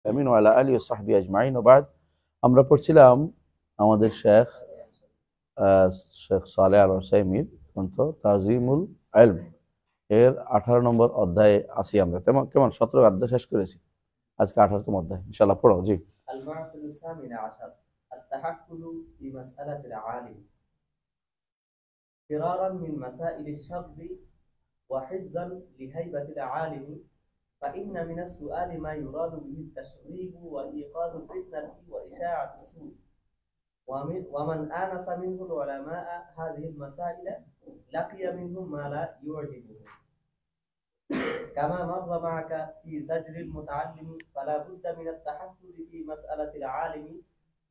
আমিন ওয়া আলা আলিহি ওয়া সাহবিহি আজমাইন ওয়া বাদ। আমরা পড়ছিলাম আমাদের শেখ শেখ সালেহ আল উসাইমির গ্রন্থ তাজিমুল ইলম এর 18 নম্বর অধ্যায়ে আছি আমরা। কেমন 17 অধ্যায় শেষ করেছি, আজকে 18তম অধ্যায় ইনশাআল্লাহ পড়ো। জি। المعقد الثامن عشر التحفظ في مسألة العالم فرارا من مسائل الشر وحفظا لهيبة العالم فإن من السؤال ما يراد به التشغيب وإيقاظ الفتنة وإشاعة السوء ومن آنس منه العلماء هذه المسائل لقي منهم ما لا يعجبه كما مر معك في زجر المتعلم فلا بد من التحفظ في مسألة العالم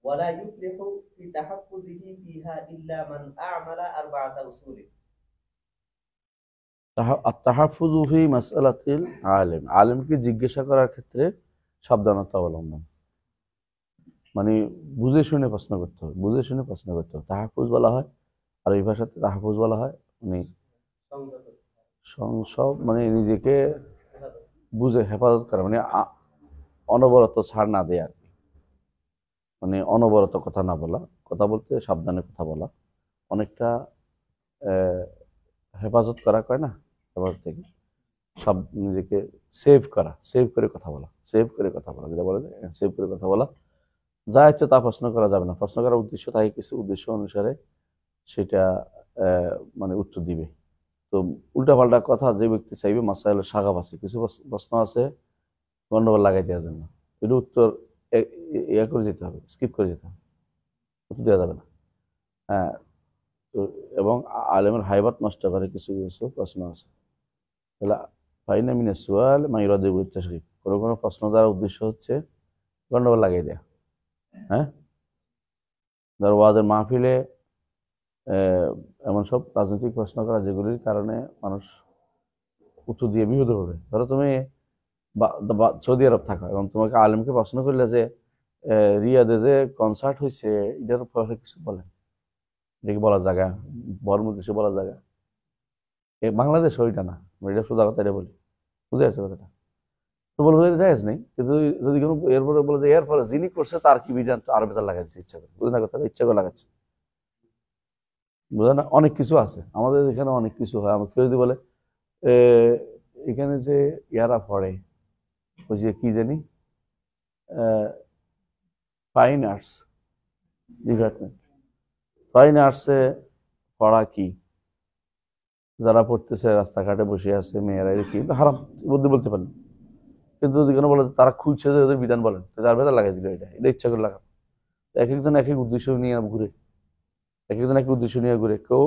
ولا يفلح في تحفظه فيها إلا من أعمل 4 أصول আত-তাহাফফুযু ফি মাসআলাতিল আলিম, আলিমকে জিজ্ঞাসা করার ক্ষেত্রে সাবধানতা অবলম্বন, মানে বুঝে শুনে প্রশ্ন করতে হবে, বুঝে শুনে প্রশ্ন করতে হবে। তাহাফুজ বলা হয়, আর এই ভাষাতে তাহাফুজ বলা হয় মানে সব মানে নিজেকে বুঝে হেফাজত করা, মানে অনবরত ছাড় না দেয়া আর কি, মানে অনবরত কথা না বলা, কথা বলতে সাবধানে কথা বলা, অনেকটা হেফাজত করা কয় না, হেফাজত থেকে সব নিজেকে সেভ করা, সেভ করে কথা বলা, সেভ করে কথা বলা, যেটা বলা যায় সেভ করে কথা বলা। যা ইচ্ছে তা প্রশ্ন করা যাবে না, প্রশ্ন করার উদ্দেশ্য থাকে কিছু, উদ্দেশ্য অনুসারে সেটা মানে উত্তর দিবে। তো উল্টাপাল্টা কথা যে ব্যক্তি চাইবে, মাসাইলের শাখা আছে, কিছু প্রশ্ন আছে গন্ডগোল লাগাই দেওয়ার জন্য, এটা উত্তর ইয়া করে যেতে হবে, স্কিপ করে যেতে হবে, উত্তর দেওয়া যাবে না। হ্যাঁ, তো এবং আলেমের হাইবাত নষ্ট করে কিছু কিছু প্রশ্ন আছে। তাহলে ফাইনা মিনা সুয়াল মা ইউরাদু বিহি তাশগীব, কোনো প্রশ্ন দ্বারা উদ্দেশ্য হচ্ছে গন্ডগোল লাগাই দেয়া। হ্যাঁ, ধর ওয়াজের মাহফিলে এমন সব রাজনৈতিক প্রশ্ন করা যেগুলির কারণে মানুষ উত্তর দিয়ে বিপদে পড়বে। ধরো তুমি সৌদি আরব থাকো এবং তোমাকে আলেমকে প্রশ্ন করলে যে রিয়াদে যে কনসার্ট হয়েছে এটার পরে কিছু বলেন, এটা কি বলার জায়গা? বর্ম দেশে বলার জায়গা? বাংলাদেশ ওইটা না, এটা সোজা কথা এটা বলি, বুঝে আছে কথাটা? তো বলবো যে জায়েজ নেই, কিন্তু যদি কোনো এরপরে বলে যে এরপরে যিনি করছে তার কি বিধান, তো আরো বেতার লাগাচ্ছে ইচ্ছা করে, বুঝে না কথাটা? ইচ্ছা করে লাগাচ্ছে, বুঝে না? অনেক কিছু আছে আমাদের এখানে, অনেক কিছু হয়। আমার কেউ যদি বলে এখানে যে ইয়ারা পড়ে ওই যে কি জানি ফাইন আর্টস ডিপার্টমেন্ট, ফাইন আর্টসে পড়া কি, যারা পড়তেছে রাস্তাঘাটে বসে আছে মেয়েরা, কি হারাম বুদ্ধি বলতে পারেন, কিন্তু যদি কোনো বলে তারা খুঁজছে যে ওদের বিধান বলেন, তার ভেতর লাগাই দিল, এটা ইচ্ছা করে লাগান। এক একজন এক এক উদ্দেশ্য নিয়ে ঘুরে, এক একজন এক উদ্দেশ্য নিয়ে ঘুরে, কেউ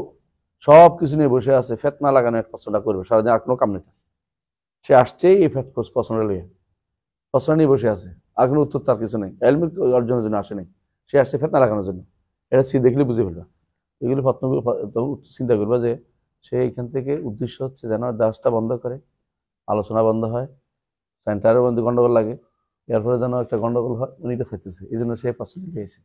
সব কিছু নিয়ে বসে আছে, ফেতনা লাগানো এক প্রশ্নটা করবে সারাদিন, আর কোনো কাম নেই, সে আসছে এই প্রশ্নটা লিয়ে প্রশ্ন নিয়ে বসে আছে, আর কোনো উত্তর তার কিছু নেই, এলমের অর্জনের জন্য আসে নেই, সে আসছে ফেতনা লাগানোর জন্য। এটা সে দেখলে বুঝে ফেলবা, এগুলো প্রশ্নগুলো তখন চিন্তা করবা যে সে এখান থেকে উদ্দেশ্য হচ্ছে যেন দাসটা বন্ধ করে, আলোচনা বন্ধ হয়, সেন্টারের মধ্যে গন্ডগোল লাগে, এরপরে যেন একটা গন্ডগোল হয়, উনি এটা চাইতেছে, এই জন্য সে প্রশ্ন পেয়েছে।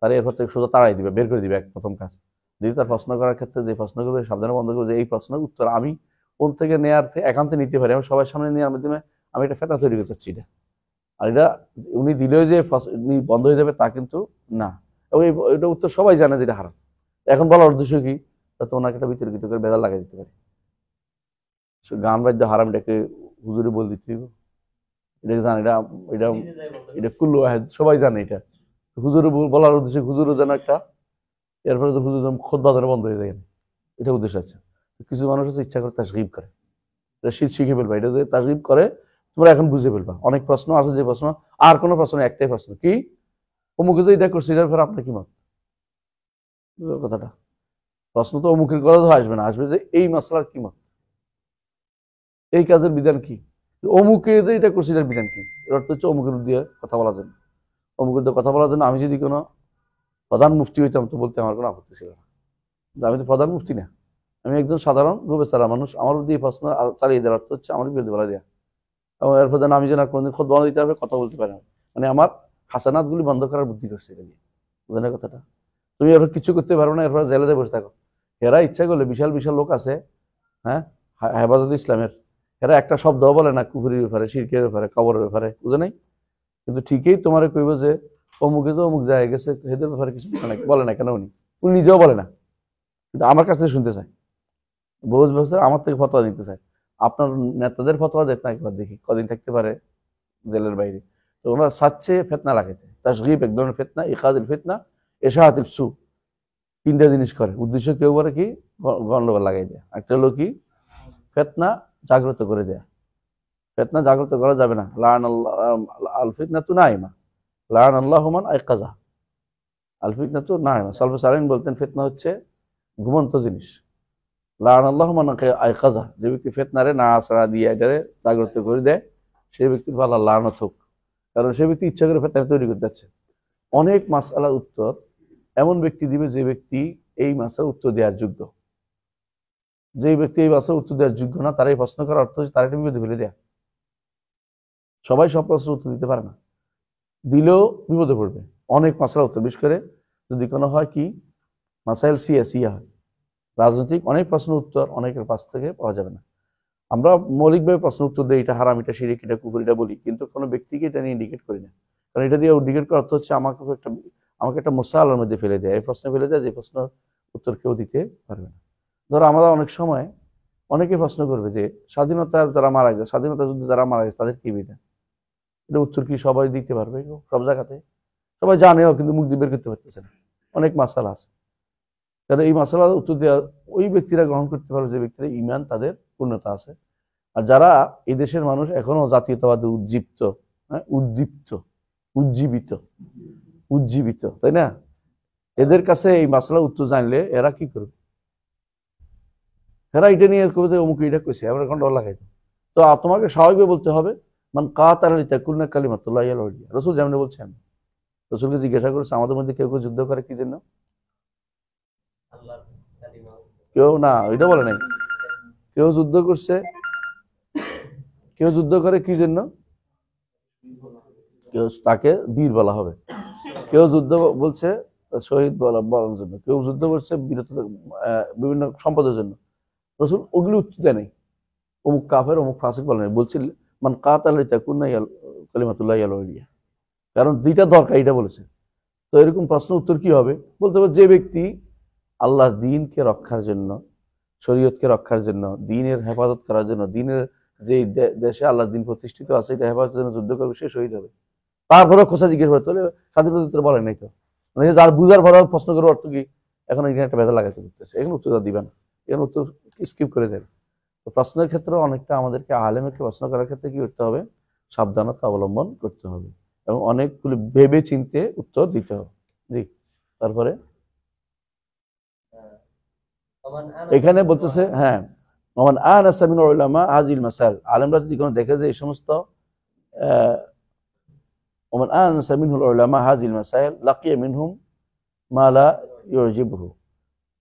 তার এরপর থেকে সোজা তাড়াই দিবে, বের করে দিবে এক প্রথম কাজ। যদি তার প্রশ্ন করার ক্ষেত্রে যে প্রশ্ন করবে সাবধানে বন্ধ করবে যে এই প্রশ্নের উত্তর আমি কোন থেকে নেওয়ার থেকে একান্তে নিতে পারি, আমি সবার সামনে নেওয়ার মাধ্যমে আমি একটা ফেতা তৈরি করতে চাচ্ছি এটা, আর এটা উনি দিলেও যে বন্ধ হয়ে যাবে তা কিন্তু না, এবং এটা উত্তর সবাই জানে যেটা হারাম। এখন বলার উদ্দেশ্য কি, তাতে ওনাকে একটা বিতর্কিত করে বেদাল লাগাই দিতে পারে। গান বাদ্য হারাম, এটাকে হুজুরে বল দিতে হবে, এটাকে জানে, এটা এটা এটা কুল্লু সবাই জানে এটা, হুজুরে বলার উদ্দেশ্য হুজুরও যেন একটা, এরপরে তো হুজুর খোদ বাজারে বন্ধ হয়ে যায়, এটা উদ্দেশ্য আছে। কিছু মানুষ আছে ইচ্ছা করে তাসগীব করে, এটা শিখে ফেলবা, এটা যদি তাসগীব করে তোমরা এখন বুঝে ফেলবা। অনেক প্রশ্ন আছে যে প্রশ্ন, আর কোনো প্রশ্ন নেই, একটাই প্রশ্ন, কি অমুকে যে এটা করছে এটার পর আপনার কি মত, কথাটা প্রশ্ন তো অমুকের কথা তো আসবে না, আসবে যে এই মশলার কি মত, এই কাজের বিধান কি, অমুকে যে এটা করছে এটার বিধান কি, এর অর্থ হচ্ছে অমুকের দিয়ে কথা বলার জন্য, অমুকের দিয়ে কথা বলার জন্য। আমি যদি কোনো প্রধান মুফতি হইতাম তো বলতে আমার কোনো আপত্তি ছিল না, আমি তো প্রধান মুফতি না, আমি একজন সাধারণ গোবেচারা মানুষ, আমার দিয়ে প্রশ্ন চালিয়ে দেওয়ার অর্থ হচ্ছে আমার বিরুদ্ধে বলা দেওয়া, এবং এর প্রধান আমি যেন কোনোদিন খোদ বলা দিতে হবে, কথা বলতে পারি না, মানে আমার হাসানাতগুলি বন্ধ করার বুদ্ধি করছে এটা দিয়ে, বুঝলেন কথাটা? তুমি এরপর কিছু করতে পারো না, এরপর জেলে বসে থাকো। এরা ইচ্ছা করলে বিশাল বিশাল লোক আছে, হ্যাঁ, হেফাজত ইসলামের, এরা একটা শব্দ বলে না কুফুরির ব্যাপারে, শিরকের ব্যাপারে, কবরের ব্যাপারে, বুঝে নাই? কিন্তু ঠিকই তোমার কইব যে অমুকে তো অমুক জায়গায় গেছে, এদের ব্যাপারে কিছু বলে না কেন, উনি নিজেও বলে না, কিন্তু আমার কাছ থেকে শুনতে চায়, বোঝ ব্যবস্থা আমার থেকে ফতোয়া নিতে চায়। আপনার নেতাদের ফতোয়া দেখ না একবার, দেখি কদিন থাকতে পারে জেলের বাইরে। তো ওনারা চাচ্ছে ফেতনা লাগাইতে, তাসগীব এক ধরনের ফেতনা, ইকাদিল ফেতনা, এশাআতিল সু, তিনটা জিনিস করে। উদ্দেশ্য কেউ করে কি গন্ডগোল লাগাই দেয়, একটা হলো কি ফেতনা জাগ্রত করে দেয়া। ফেতনা জাগ্রত করা যাবে না, লাআন আল্লাহ আল ফিতনাতু নাইমা, লাআন আল্লাহু মান আইকাযা, আল ফিতনাতু নাইমা। সালফে সালেহিন বলতেন ফিতনা হচ্ছে ঘুমন্ত জিনিস, লাআন আল্লাহু মান আইকাযা, যে ব্যক্তি ফিতনারে না সাড়া দিয়ে এটারে জাগ্রত করে দেয় সেই ব্যক্তির উপর আল্লাহর লানত হোক, কারণ সেই ব্যক্তি ইচ্ছা করে ফিতনা তৈরি করতে যাচ্ছে। অনেক মাসআলার উত্তর এমন ব্যক্তি দিবে যে ব্যক্তি এই মাসের উত্তর দেওয়ার যোগ্য, যে ব্যক্তি এই মাসের উত্তর দেওয়ার যোগ্য না, তার এই প্রশ্ন করার অর্থ হচ্ছে তার একটা বিপদে ফেলে দেয়া। সবাই সব প্রশ্নের উত্তর দিতে পারে না, দিলেও বিপদে পড়বে। অনেক মাসআলার উত্তর, বিশেষ করে যদি কোনো হয় কি মাসাইল সিয়াসিয়া হয়, রাজনৈতিক অনেক প্রশ্ন উত্তর অনেকের কাছ থেকে পাওয়া যাবে না। আমরা মৌলিকভাবে প্রশ্ন উত্তর দিই, এটা হারাম, এটা শিরিক, এটা কুফর, এটা বলি, কিন্তু কোনো ব্যক্তিকে এটা নিয়ে ইন্ডিকেট করি না। কারণ এটা দিয়ে ইন্ডিকেট করার অর্থ হচ্ছে আমাকে একটা মশালার মধ্যে ফেলে দেয়, এই প্রশ্নে ফেলে দেয় যে প্রশ্ন উত্তর কেউ দিতে পারবে না। ধরো আমরা অনেক সময় অনেকে প্রশ্ন করবে যে স্বাধীনতার যারা মারা গেছে, স্বাধীনতা যুদ্ধে যারা মারা গেছে তাদের কি বিধান, এটা উত্তর কি সবাই দিতে পারবে? সব জায়গাতে সবাই জানেও, কিন্তু মুখ দিয়ে বের করতে পারতেছে না। অনেক মাসালা আছে, কারণ এই মাসালার উত্তর দেওয়া ওই ব্যক্তিরা গ্রহণ করতে পারবে যে ব্যক্তিরা ইমান তাদের পূর্ণতা আছে। আর যারা এই দেশের মানুষ এখনো জাতীয়তাবাদে উজ্জীবিত, হ্যাঁ উজ্জীবিত, তাই না, এদের কাছে এই মাসালার উত্তর জানলে এরা কি করবে? এরা এটা নিয়ে করবে অমুক এটা কইছে, আমরা এখন ডর লাগাই। তো তোমাকে স্বাভাবিক বলতে হবে মান কাতালা লিতাকুনা কালিমাতুল্লাহি আল উলিয়া। রাসূল যেমন বলছেন, রাসূলকে জিজ্ঞাসা করেছে আমাদের মধ্যে কেউ কেউ যুদ্ধ করে কি জন্য? কেউ না, ওইটা বলে নাই। কেউ যুদ্ধ করছে, কেউ যুদ্ধ করে কি জন্য? কেউ তাকে বীর বলা হবে। কেউ যুদ্ধ বলছে শহীদ বলার জন্য, কেউ যুদ্ধ করছে বিভিন্ন সম্পদের জন্য। রাসূল ওগুলো উত্তর দেয় নাই, অমুক কাফের অমুক ফাসিক বলে নাই, বলছিল মান কাতালা লিতাকুনা কালিমাতুল্লাহি আল উলিয়া, কারণ দুইটা দরকার এটা বলেছে। তো এরকম প্রশ্ন উত্তর কি হবে? বলতে হবে যে ব্যক্তি আল্লাহর দ্বীনকে রক্ষার জন্য, শরীয়তকে রক্ষার জন্য, দ্বীনের হেফাজত করার জন্য, দ্বীনের যে দেশে আল্লাহর দ্বীন প্রতিষ্ঠিত আছে এটা হেফাজতের জন্য যুদ্ধ করবে, সে শহীদ হবে। তারপরে খোঁচা জিজ্ঞেস করতে হলে স্বাধীনতা উত্তর বলে নাই তো, মানে যার বুঝার ভরা প্রশ্ন করার অর্থ কি? এখন এখানে একটা ভেজা লাগাতে করতেছে, এখন উত্তর দিবেন, এখন উত্তর স্কিপ করে দেবে। তো প্রশ্নের ক্ষেত্রে অনেকটা আমাদেরকে আলেমকে প্রশ্ন করার ক্ষেত্রে কি করতে হবে? সাবধানতা অবলম্বন করতে হবে এবং অনেকগুলি ভেবে চিনতে উত্তর দিতে হবে। জি, তারপরে এখানে বলতেছে হ্যাঁ, ওমান আনাসা মিনাল উলামা হাযিল মাসাইল, আলেমরা যদি কোনো দেখে যে এই সমস্ত ওমান আনাসা মিনাল উলামা হাযিল মাসাইল লাকিয়া মিনহুম মা লা ইউজিবহু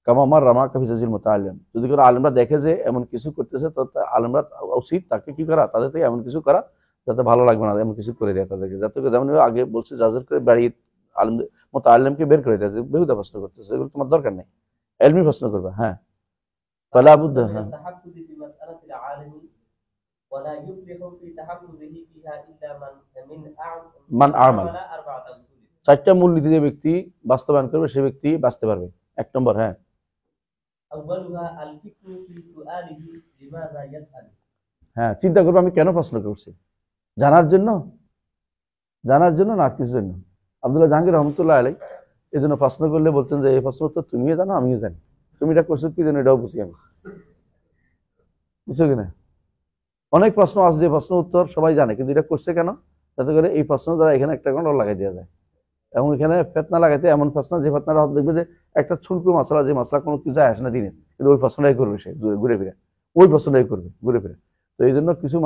কামা মাররা মাকা ফি জাজিল মুতাআল্লিম, যদি কোনো আলেমরা দেখে যে এমন কিছু করতেছে তো আলেমরা উচিত তাকে কি করা, তাদের থেকে এমন কিছু করা যাতে ভালো লাগবে না, এমন কিছু করে দেয় তাদেরকে, যাতে যেমন আগে বলছে জাজের করে বাড়িয়ে আলেম মুতাআল্লিমকে বের করে দেয়, বেহুদা প্রশ্ন করতেছে, এগুলো তোমার দরকার নেই, এলমি প্রশ্ন করবে। হ্যাঁ فلا بد التحفظ في مسألة العالم ولا يفلح في تحفظه فيها إلا من عمل أربعة أصول, চারটা মূলনীতি যে ব্যক্তি বাস্তবায়ন করবে সে ব্যক্তি বাঁচতে পারবে। এক নম্বর, হ্যাঁ, أولها الفكر في سؤاله لماذا يسأل, হ্যাঁ, চিন্তা করবে আমি কেন প্রশ্ন করছি, জানার জন্য না কিছু জন্য। আব্দুল্লাহ জাহাঙ্গীর রহমতুল্লাহ আলাইহি এই জন্য প্রশ্ন করলে বলতেন যে এই প্রশ্ন তো তুমিও জানো আমিও জানি, তুমি এটা করছো কি জন্য এটাও বুঝি আমি, বুঝছো কিনা? অনেক প্রশ্ন আছে যে প্রশ্ন উত্তর সবাই জানে, কিন্তু এটা করছে কেন, যাতে করে এই প্রশ্ন দ্বারা এখানে একটা কোনো লাগাই দেওয়া যায় এবং এখানে ফেতনা লাগাইতে এমন প্রশ্ন যে ফেতনাটা দেখবে যে একটা ছোট্ট মশলা, যে মশলা কোনো কিছু আসে না দিনে, কিন্তু ওই প্রশ্নটাই করবে সে ঘুরে ফিরে, ওই প্রশ্নটাই করবে ঘুরে ফিরে। তো এই জন্য কিছু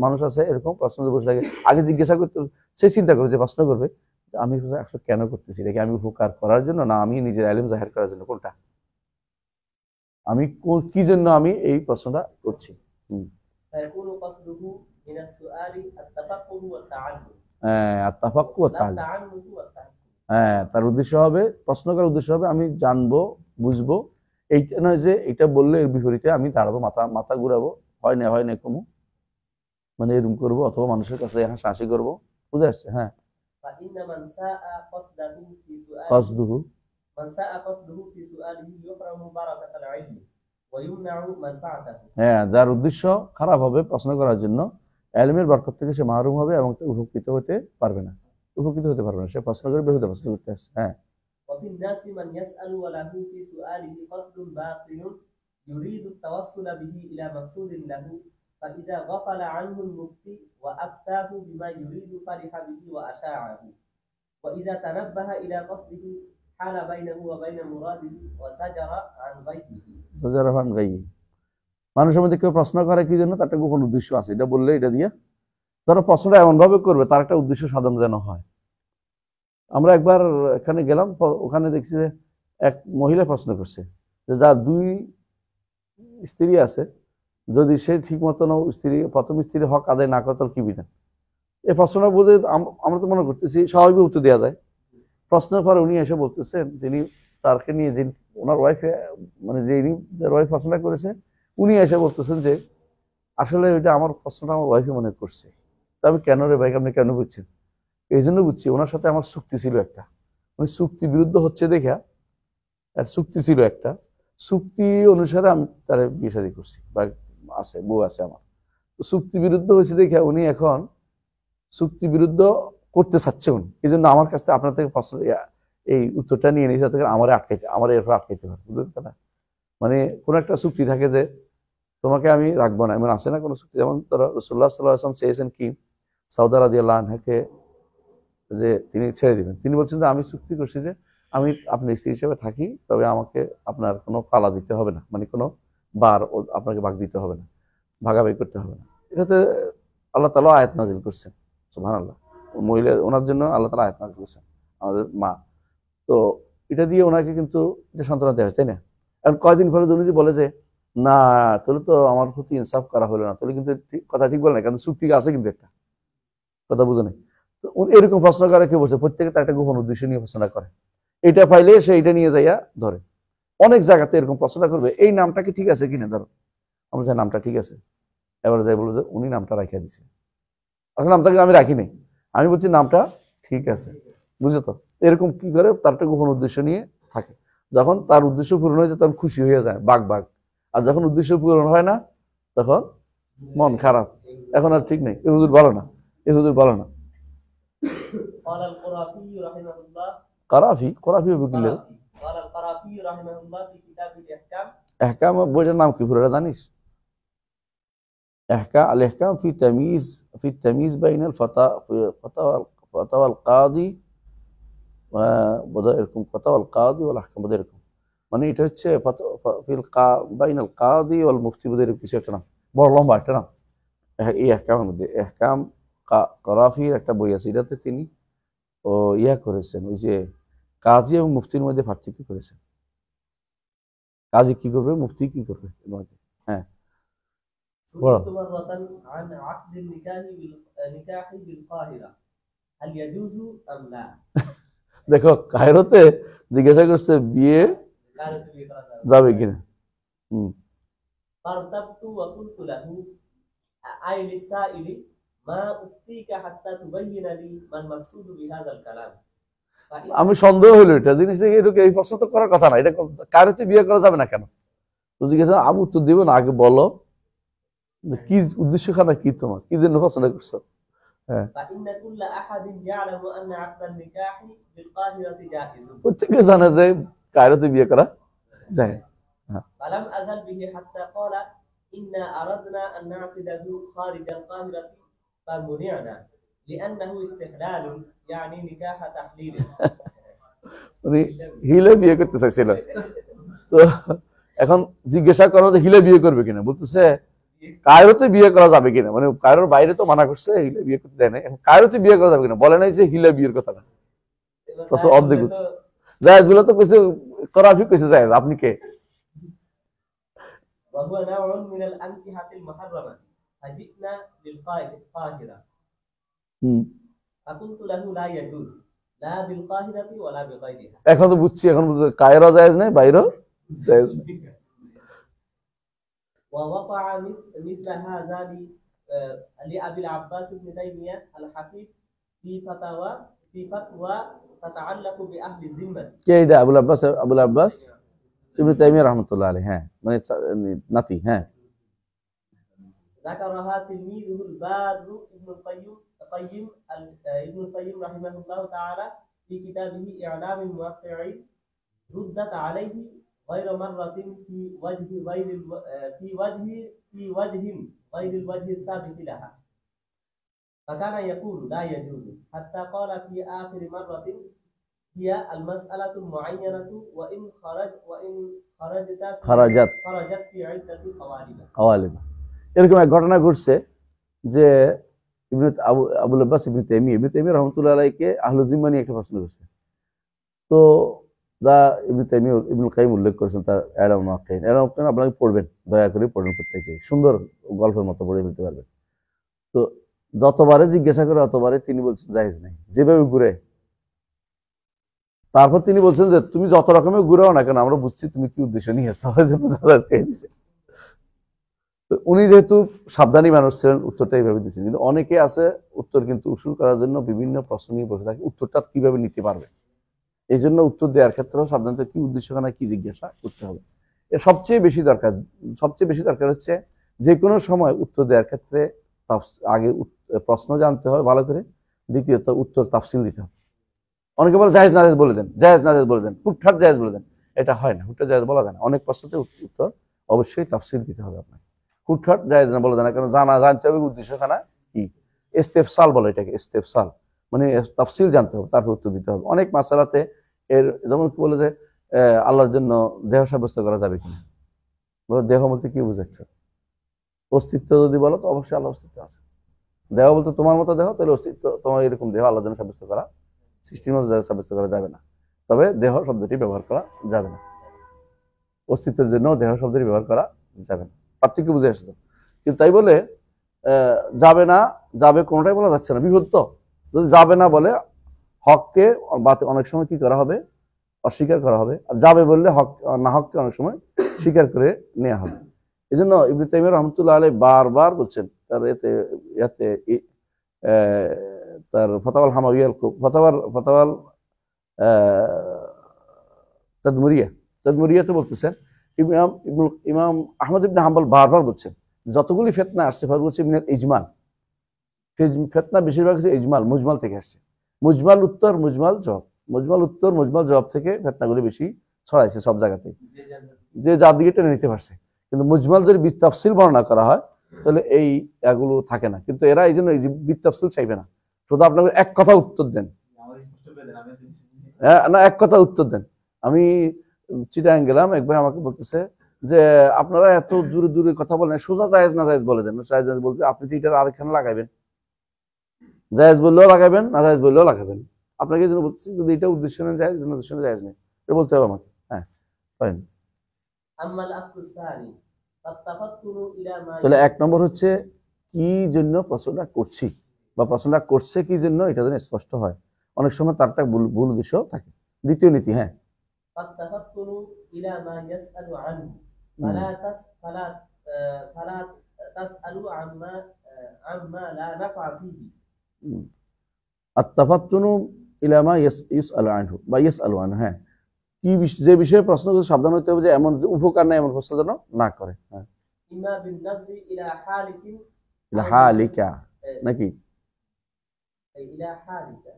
মানুষ আছে এরকম প্রশ্ন বসে থাকে, আগে জিজ্ঞাসা করতে সে চিন্তা করবে যে প্রশ্ন করবে আমি আসলে কেন করতেছি, এটা কি আমি উপকার করার জন্য না আমি নিজের ইলম জাহির করার জন্য, কোনটা, আমি কি জন্য আমি এই প্রশ্নটা করছি। হ্যাঁ, তার উদ্দেশ্য হবে, প্রশ্ন করার উদ্দেশ্য হবে আমি জানবো বুঝবো, এইটা নয় যে এটা বললে এর বিপরীতে আমি দাঁড়াবো, মাথা ঘুরাবো, হয় না কমু, মানে এরকম করবো, অথবা মানুষের কাছে হাসাহাসি করবো, বুঝে আসছে? হ্যাঁ, فإن من ساء قصده في سؤاله কসদুহু من ساء قصده في سؤاله يحرم بركة العلم ويمنع منفعته। হ্যাঁ, যার উদ্দেশ্য খারাপ হবে প্রশ্ন করার জন্য, এলমের বরকত থেকে সে মাহরুম হবে এবং উপকৃত হতে পারবে না, সে প্রশ্ন করে বেহুদা প্রশ্ন করতে আসছে। হ্যাঁ, وفي الناس من يسأل وله في سؤاله قصد باطل يريد التوصل به إلى مقصود له، فإذا غفل عنه المفتي وأفتاه بما يريد فرح به وأشاعه، وإذا تنبه إلى قصده حال بينه وبين مراده وزجر عن غيره। মানুষের মধ্যে কেউ প্রশ্ন করে কি জন্য, তার একটা গোপন উদ্দেশ্য আছে, এটা বললে এটা দিয়ে ধরো প্রশ্নটা এমন ভাবে করবে তার একটা উদ্দেশ্য সাধন যেন হয়। আমরা একবার এখানে গেলাম, ওখানে দেখছি যে এক মহিলা প্রশ্ন করছে যে যার 2 স্ত্রী আছে, যদি সে ঠিক মতন প্রথম স্ত্রীর হক আদায় না করে তাহলে কি বিধান। এই প্রশ্নটা বুঝে আমরা তো মনে করতেছি স্বাভাবিক উত্তর দেওয়া যায়। প্রশ্নের পরে উনি এসে বলতেছেন, তিনি তারকে নিয়ে যে ওনার ওয়াইফে মানে যার ওয়াইফ প্রশ্নটা করেছে, উনি এসে বলতেছেন যে আসলে ওইটা আমার প্রশ্নটা আমার ওয়াইফে মনে করছে। তবে কেন রে ভাই, আপনি কেন বুঝছেন? এই জন্য বুঝছি, ওনার সাথে আমার চুক্তি ছিল একটা, উনি চুক্তি বিরুদ্ধ হচ্ছে দেখা, আর চুক্তি ছিল একটা, চুক্তি অনুসারে আমি তার বিয়ে শাদী করছি বা আছে, বউ আছে আমার। তো চুক্তি বিরুদ্ধ হয়েছে দেখে উনি এখন চুক্তি বিরুদ্ধ করতে চাচ্ছে উনি, এই জন্য আমার কাছ থেকে আপনার থেকে প্রশ্ন এই উত্তরটা নিয়ে নিয়েছে যাতে আমার এরপর আটকাইতে পারে, বুঝলেন না? মানে কোন একটা চুক্তি থাকে যে তোমাকে আমি রাখবো না, এমন আছে না কোনো চুক্তি? যেমন রাসূলুল্লাহ সাল্লাল্লাহু আলাইহি ওয়াসাল্লাম চেয়েছেন কি সাউদা রাদিয়াল্লাহু আনহাকে যে তিনি ছেড়ে দিবেন। তিনি বলছেন যে আমি চুক্তি করছি যে আমি আপনার স্ত্রী হিসেবে থাকি, তবে আমাকে আপনার কোনো পালা দিতে হবে না, মানে কোনো আপনাকে ভাগ দিতে হবে না, ভাগাভাগি করতে হবে না। এটাতে আল্লাহ তাআলা আয়াত নাযিল করছেন, সুবহানাল্লাহ। মহিলা ওনার জন্য আল্লাহ তাআলা আয়াত নাযিল করছেন, আমাদের মা। তো এটা দিয়ে ওনাকে কিন্তু এটা সান্ত্বনা দেওয়া হয়, তাই না? এখন কয়দিন পরে উনি বলে যে না, তাহলে তো আমার প্রতি ইনসাফ করা হলো না, তাহলে কিন্তু কথা ঠিক বলে না, কারণ চুক্তি আছে কিন্তু একটা কথা বুঝে নেই। তো এরকম প্রশ্ন করে কেউ বলছে, প্রত্যেকে তার একটা গোপন উদ্দেশ্য নিয়ে প্রশ্নটা করে, এটা পাইলে সে এটা নিয়ে যাইয়া ধরে। অনেক জায়গাতে এরকম প্রশ্নটা করবে, এই নামটা কি ঠিক আছে কিনা, ধরো আমরা যে নামটা ঠিক আছে, এবার যাই বলবো যে উনি নামটা রাখিয়া দিছে, আসলে নামটাকে আমি রাখি নাই, আমি বলছি নামটা ঠিক আছে, বুঝছো তো? এরকম কি করে তার একটা গোপন উদ্দেশ্য নিয়ে থাকে। যখন তার উদ্দেশ্য পূরণ হয়ে যায় তখন খুশি হয়ে যায়, বাঘ। আর যখন উদ্দেশ্য পূরণ হয় না তখন মন খারাপ, এখন আর ঠিক নেই, এ হুজুর বলো না, এ হুজুর বলো না। قال القرافي رحمه الله قرافي বকিলের قال القرافي رحمه الله في كتاب الإحكام احكام বইটার নাম কি পুরোটা জানিস? الاحكام في التمييز بين فتاوى القاضي وبدائركم فتاوى القاضي والاحكام بدائركم, মানে এটা হচ্ছে বাইন আল কাদি ওয়াল মুফতি বদائركم কিছু একটা নাম, বড় লম্বা একটা নাম। এই احكامের মধ্যে احكام করাফির একটা বই আছে, এটাতে তিনি করেছেন, ওই যে কাজী এবং মুফতির মধ্যে পার্থক্য করেছেন। কাজী কি করবে, মুফতি কি করবে। হ্যাঁ, سئلت مرة عن عقد النكاح بالقاهرة هل يجوز أم لا؟ দেখো কায়রোতে জিজ্ঞাসা করছে বিয়ে যাবে কিনা। فارتبت وقلت له أي للسائل ما أفتيك حتى تبين لي ما المقصود بهذا الكلام। আমি সন্দেহ হইল এটা জিনিসটা এরকম, এই প্রশ্ন তো করার কথা না, এটা কায়রোতে বিয়ে করা যাবে না কেন? তো জিজ্ঞাসা আমি উত্তর দিব না, আগে বলো কি উদ্দেশ্য খানা কি, তোমার কি জন্য পছন্দ করছো। প্রত্যেকে জানে যে কায়রোতে বিয়ে করা যায়। হিলে বিয়ে করতে চাইছিল, তো এখন জিজ্ঞাসা করো যে হিলে বিয়ে করবে কিনা, বলতেছে কায়রোতে বিয়ে করা যাবে কিনা, মানে কায়রোর বাইরে তো মানা করছে, হিলে বিয়ে করতে দেয় না, এখন কায়রোতে বিয়ে করা যাবে কিনা বলে নাই যে হিলে বিয়ের কথা না, অর্ধেক জায়েজ বলে তো কইছে, করাফি কইছে জায়েজ, আপনি কে? এখন তো বুঝছি, এখন কায়রো জায়েজ নাই, বাইরেও জায়েজ নাই। ووقع مثل هذا لأبي العباس بن تيمية الحفيظ في فتاوى في فتوى تتعلق بأهل الذمة কে এটা? আবুল আব্বাস ইবনে তাইমিয়া রাহমাতুল্লাহ আলাইহি। হ্যাঁ, মানে নাতি। হ্যাঁ, ذكرها تلميذه البار ابن القيم رحمه الله تعالى في كتابه إعلام الموقعين. ردت عليه غير مرة في وجه غير الوجه السابق لها، فكان يقول لا يجوز، حتى قال في آخر مرة هي المسألة المعينة وإن خرجت في عدة قوالب। এরকম এক ঘটনা ঘটছে যে আবুল আব্বাস ইবনে তাইমিয়া রাহমাতুল্লাহ আলাইহিকে আহলু জিম্মা নিয়ে একটা প্রশ্ন করছে। তো ইবনুল কাইয়িম উল্লেখ করেছেন তার ইলামুল মুওয়াক্কিঈন। আপনাকে পড়বেন, দয়া করে পড়বেন, প্রত্যেকে সুন্দর গল্পের মতো পড়ে ফেলতে পারবেন। তো যতবারে জিজ্ঞাসা করে অতবারে তিনি বলছেন জায়েজ নাই, যেভাবে ঘুরে। তারপর তিনি বলছেন যে তুমি যত রকমের ঘুরাও না কেন, আমরা বুঝছি তুমি কি উদ্দেশ্য নিয়ে এসেছো। উনি যেহেতু সাবধানী মানুষ ছিলেন, উত্তরটা এইভাবে দিচ্ছেন। কিন্তু অনেকে আছে উত্তর কিন্তু উসুল করার জন্য বিভিন্ন প্রশ্ন নিয়ে বসে থাকে, উত্তরটা কিভাবে নিতে পারবে। এই জন্য উত্তর দেওয়ার ক্ষেত্রেও সাবধানতা, কি উদ্দেশ্য কেন, কি জিজ্ঞাসা করতে হবে। এর সবচেয়ে বেশি দরকার হচ্ছে যে কোনো সময় উত্তর দেওয়ার ক্ষেত্রে আগে প্রশ্ন জানতে হবে ভালো করে, দ্বিতীয়ত উত্তর তাফসিল দিতে হবে। অনেকে বলে জায়েজ নাজেজ বলে দেন, হুটহাট জায়েজ বলে দেন। এটা হয় না, হুটহাট জায়েজ বলা যায় না। অনেক প্রশ্নতে উত্তর অবশ্যই তাফসিল দিতে হবে আপনাকে। হুটহাট জায়েজ না বলে দেন না, কারণ জানতে হবে উদ্দেশ্যখানা কি। ইস্তেফসাল বলে এটাকে, ইস্তেফসাল মানে তাফসিল জানতে হবে, তারপর উত্তর দিতে হবে। অনেক মাসালাতে এর যেমন কি বলে যে আল্লাহর জন্য দেহ সাব্যস্ত করা যাবে কিনা, দেহ বলতে কি বুঝাচ্ছ? অস্তিত্ব যদি বলো তো অবশ্যই আল্লাহ অস্তিত্ব আছে। দেহ বলতে তোমার মতো দেহ, তাহলে অস্তিত্ব তোমার এরকম দেহ আল্লাহর জন্য সাব্যস্ত করা, সৃষ্টির মতো সাব্যস্ত করা যাবে না। তবে দেহ শব্দটি ব্যবহার করা যাবে না, অস্তিত্বের জন্য দেহ শব্দটি ব্যবহার করা যাবে না। পার্থক্য বুঝে আসতো। কিন্তু তাই বলে যাবে না, যাবে কোনোটাই বলা যাচ্ছে না, বিভক্ত। যদি যাবে না বলে হককে অনেক সময় কি করা হবে, অস্বীকার করা হবে। আর যাবে বললে হক না হককে অনেক সময় স্বীকার করে নেওয়া হবে। এই জন্য ইবনে তাইমিয়া রাহমাতুল্লাহ আলাইহি বারবার বলছেন তার তার ফতাওয়াল হামাওয়িয়াল ফতাওয়াল তাদমুরিয়াতে বলতেছেন, ইমাম আহমদ ইবনে হাম্বল বারবার বলছেন যতগুলি ফিতনা আসছে বলছে মিনাল ইজমাল, ফিতনা বেশিরভাগ হচ্ছে ইজমাল, মুজমাল থেকে আসছে। মুজমাল উত্তর মুজমাল জবাব থেকে ফিতনাগুলি বেশি ছড়াইছে সব জায়গাতে, যে যার দিকে টেনে নিতে পারছে। কিন্তু মুজমাল যদি বিতাফসিল বর্ণনা করা হয় তাহলে এই এগুলো থাকে না। কিন্তু এরা এই জন্য বিতাফসিল চাইবে না, শুধু আপনাকে এক কথা উত্তর দেন, না এক কথা উত্তর দেন। আমি চিটাগাং গেলাম, এক ভাই আমাকে বলতেছে যে আপনারা এত দূরে দূরে কথা বলেন, সোজা জায়েজ না জায়েজ বলে দেন। জায়েজ বলতে আপনি তো এটার আরেকখানে লাগাইবেন, জায়েজ বললেও লাগাবেন, না জায়েজ বললেও লাগাবেন। আপনাকে এই জন্য বলতেছি যদি এটা উদ্দেশ্য নেই জায়েজ, উদ্দেশ্য নেই জায়েজ নেই, এটা বলতে হবে আমাকে। হ্যাঁ, পারেন। তাহলে এক নম্বর হচ্ছে কি জন্য প্রশ্নটা করছি বা প্রশ্নটা করছে কি জন্য, এটা যেন স্পষ্ট হয়। অনেক সময় তার একটা ভুল উদ্দেশ্য থাকে। দ্বিতীয় নীতি, হ্যাঁ, আত-তাফাত্তুনু ইলা মা ইসআলু আনহু বা ইয়াসআলু আনহু। হ্যাঁ, কি যে বিষয়ে প্রশ্ন করতে সাবধান হতে হবে যে এমন উপকার নাই এমন প্রশ্ন যেন না করে। হ্যাঁ, ইমা বিন নাজরি ইলা হালিকিন ইলা হালিকা নাকি ইলা হালিকা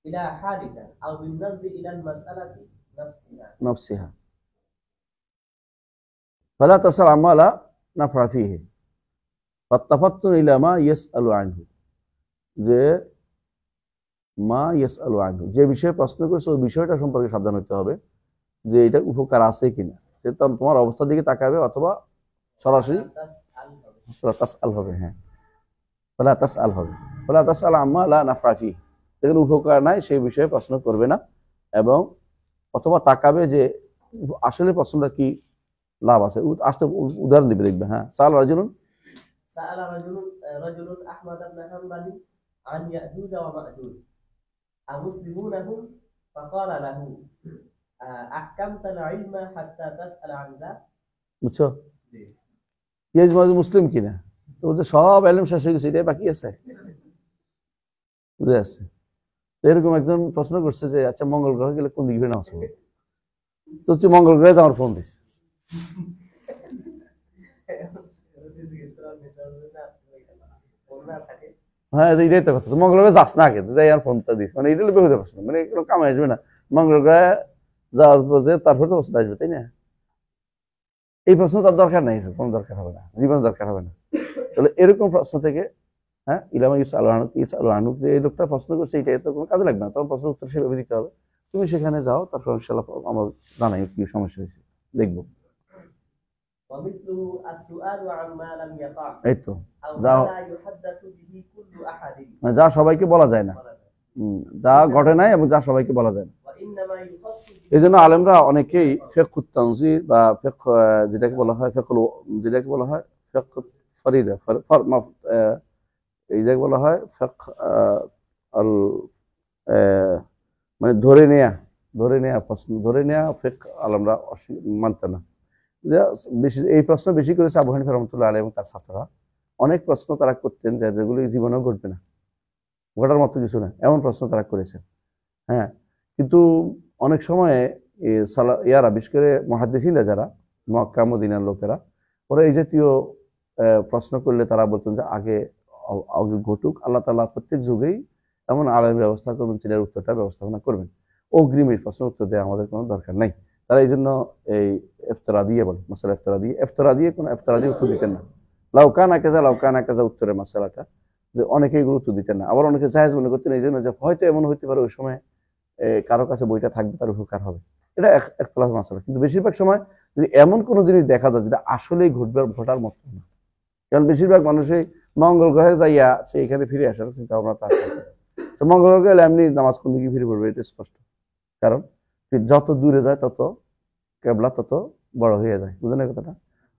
ইলা হালিকা আও বিন নাজরি ইলা আল মাসআলাতি নাফসিহা ফালা তাসাল আমা লা নাফা ফিহি ফাত্তাফাত্তুন ইলা মা ইয়াসআলু আনহু, যে মা ইয়াসআলু আনহু, যে বিষয়ে প্রশ্ন করছে ওই বিষয়টা সম্পর্কে সাবধান হতে হবে যে এটা উপকার আছে কিনা। সে তোমার অবস্থার দিকে তাকাবে অথবা সরাসরি তাসআল হবে। হ্যাঁ, ফালা তাসআল হবে, ফালা তাসআল আম্মা লা নাফা ফিহি, যেখানে উপকার নাই সেই বিষয়ে প্রশ্ন করবে না, এবং অথবা তাকাবে যে আসলে প্রশ্নটা কি লাভ আছে। আসতে উদাহরণ দিবে, দেখবে। হ্যাঁ, সাআলা রাজুলুন আহমদ ইবনে হাম্বলি আন ইয়াজুজ ওয়া মাজুজ আমুসলিমুনহুম ফাকালা লাহু আহকামতাল ইলমা হাত্তা তাসআল আন যা। বুঝছো ইয়াজমাজ মুসলিম কিনা, তো যে সব ইলম শেষ হয়ে গেছে, এটা বাকি আছে, বুঝে আছে। তো এরকম একজন প্রশ্ন করছে যে আচ্ছা মঙ্গল গ্রহে গেলে কোন দিকে ফিরে নামাজ পড়বো, তো হচ্ছে মঙ্গল গ্রহে আমার ফোন দিছে। হ্যাঁ এটাই তো কথা, তো মঙ্গল গ্রহে যাস না আগে যাই আর ফোনটা দিস, মানে এটা বেহুদা প্রশ্ন, মানে কোনো কামে আসবে না। মঙ্গল গ্রহে যাওয়ার পরে তারপরে তো প্রশ্ন আসবে, তাই না? এই প্রশ্ন তার দরকার নেই, কোনো দরকার হবে না, জীবনে দরকার হবে না। তাহলে এরকম প্রশ্ন থেকে হ্যাঁ ইলামা ইউসআলু যে এই লোকটা প্রশ্ন করছে এটা তো কোনো কাজে লাগবে না, তখন প্রশ্ন উত্তর সেভাবে দিতে হবে। তুমি সেখানে যাও, তারপর ইনশাআল্লাহ আমার জানাই কি সমস্যা হয়েছে, দেখবো। এই তো যা সবাইকে বলা যায় না, যা ঘটে নাই এবং যা সবাইকে বলা যায় না। এই জন্য আলেমরা অনেকেই ফিকহুত তানজির বা ফিকহ যেটাকে বলা হয় যেটাকে বলা হয় ফিকহ ফরিদা এইটাকে বলা হয় ফিকহ আল মানে ধরে নেয়া প্রশ্ন, ধরে নেয়া ফিকহ আলেমরা মানতে না। বেশি এই প্রশ্ন বেশি করেছে আবু হানিফা রাহমাতুল্লাহ আলাইহি এবং তার ছাত্ররা। অনেক প্রশ্ন তারা করতেন যেগুলো জীবনেও ঘটবে না, ঘটার মতো কিছু না, এমন প্রশ্ন তারা করেছে। হ্যাঁ, কিন্তু অনেক সময় ইয়ারা বিশেষ করে মুহাদ্দিসিনরা যারা মক্কা মদিনার লোকেরা, ওরা এই জাতীয় প্রশ্ন করলে তারা বলতেন যে আগে ঘটুক, আল্লাহ তাআলা প্রত্যেক যুগেই এমন আলেম ব্যবস্থা করবেন, চিনার উত্তরটা ব্যবস্থাপনা করবেন, অগ্রিমের প্রশ্ন উত্তর দেওয়া আমাদের কোনো দরকার নাই। তারা এই জন্য এই ইফতারা দিয়ে বলে, মাসালা ইফতারা দিয়ে কোনো ইফতারা দিয়ে উত্তর দিতেন না। লাউকানা কাজা উত্তরের মাসালাটা যে অনেকেই গুরুত্ব দিতেন না, আবার অনেকে জায়েজ মনে করতেন এই জন্য যে হয়তো এমন হইতে পারে ওই সময় কারো কাছে বইটা থাকবে, তার উপকার হবে, এটা একতলাফ মাসালা। কিন্তু বেশিরভাগ সময় যদি এমন কোনো জিনিস দেখা যায় যেটা আসলেই ঘটার মতো না, কারণ বেশিরভাগ মানুষই মঙ্গল গ্রহে যাইয়া সে এখানে ফিরে আসার চিন্তা ভাবনা তার, তো মঙ্গল গ্রহে গেলে এমনি নামাজ কোন দিকে ফিরে পড়বে এটা স্পষ্ট, কারণ যত দূরে যায় তত কেবলা তত বড় হয়ে যায়, বুঝলেন এই কথাটা?